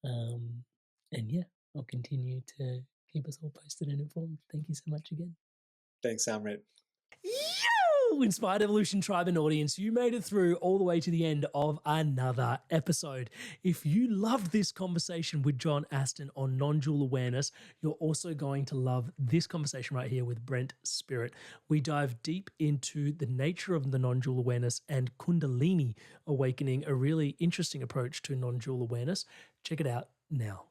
I'll continue to keep us all posted and informed. Thank you so much again. Thanks, Amrit. Inspired Evolution Tribe and audience, you made it through all the way to the end of another episode. If you loved this conversation with John Astin on non-dual awareness, you're also going to love this conversation right here with Brent Spirit. We dive deep into the nature of the non-dual awareness and Kundalini awakening, a really interesting approach to non-dual awareness. Check it out now.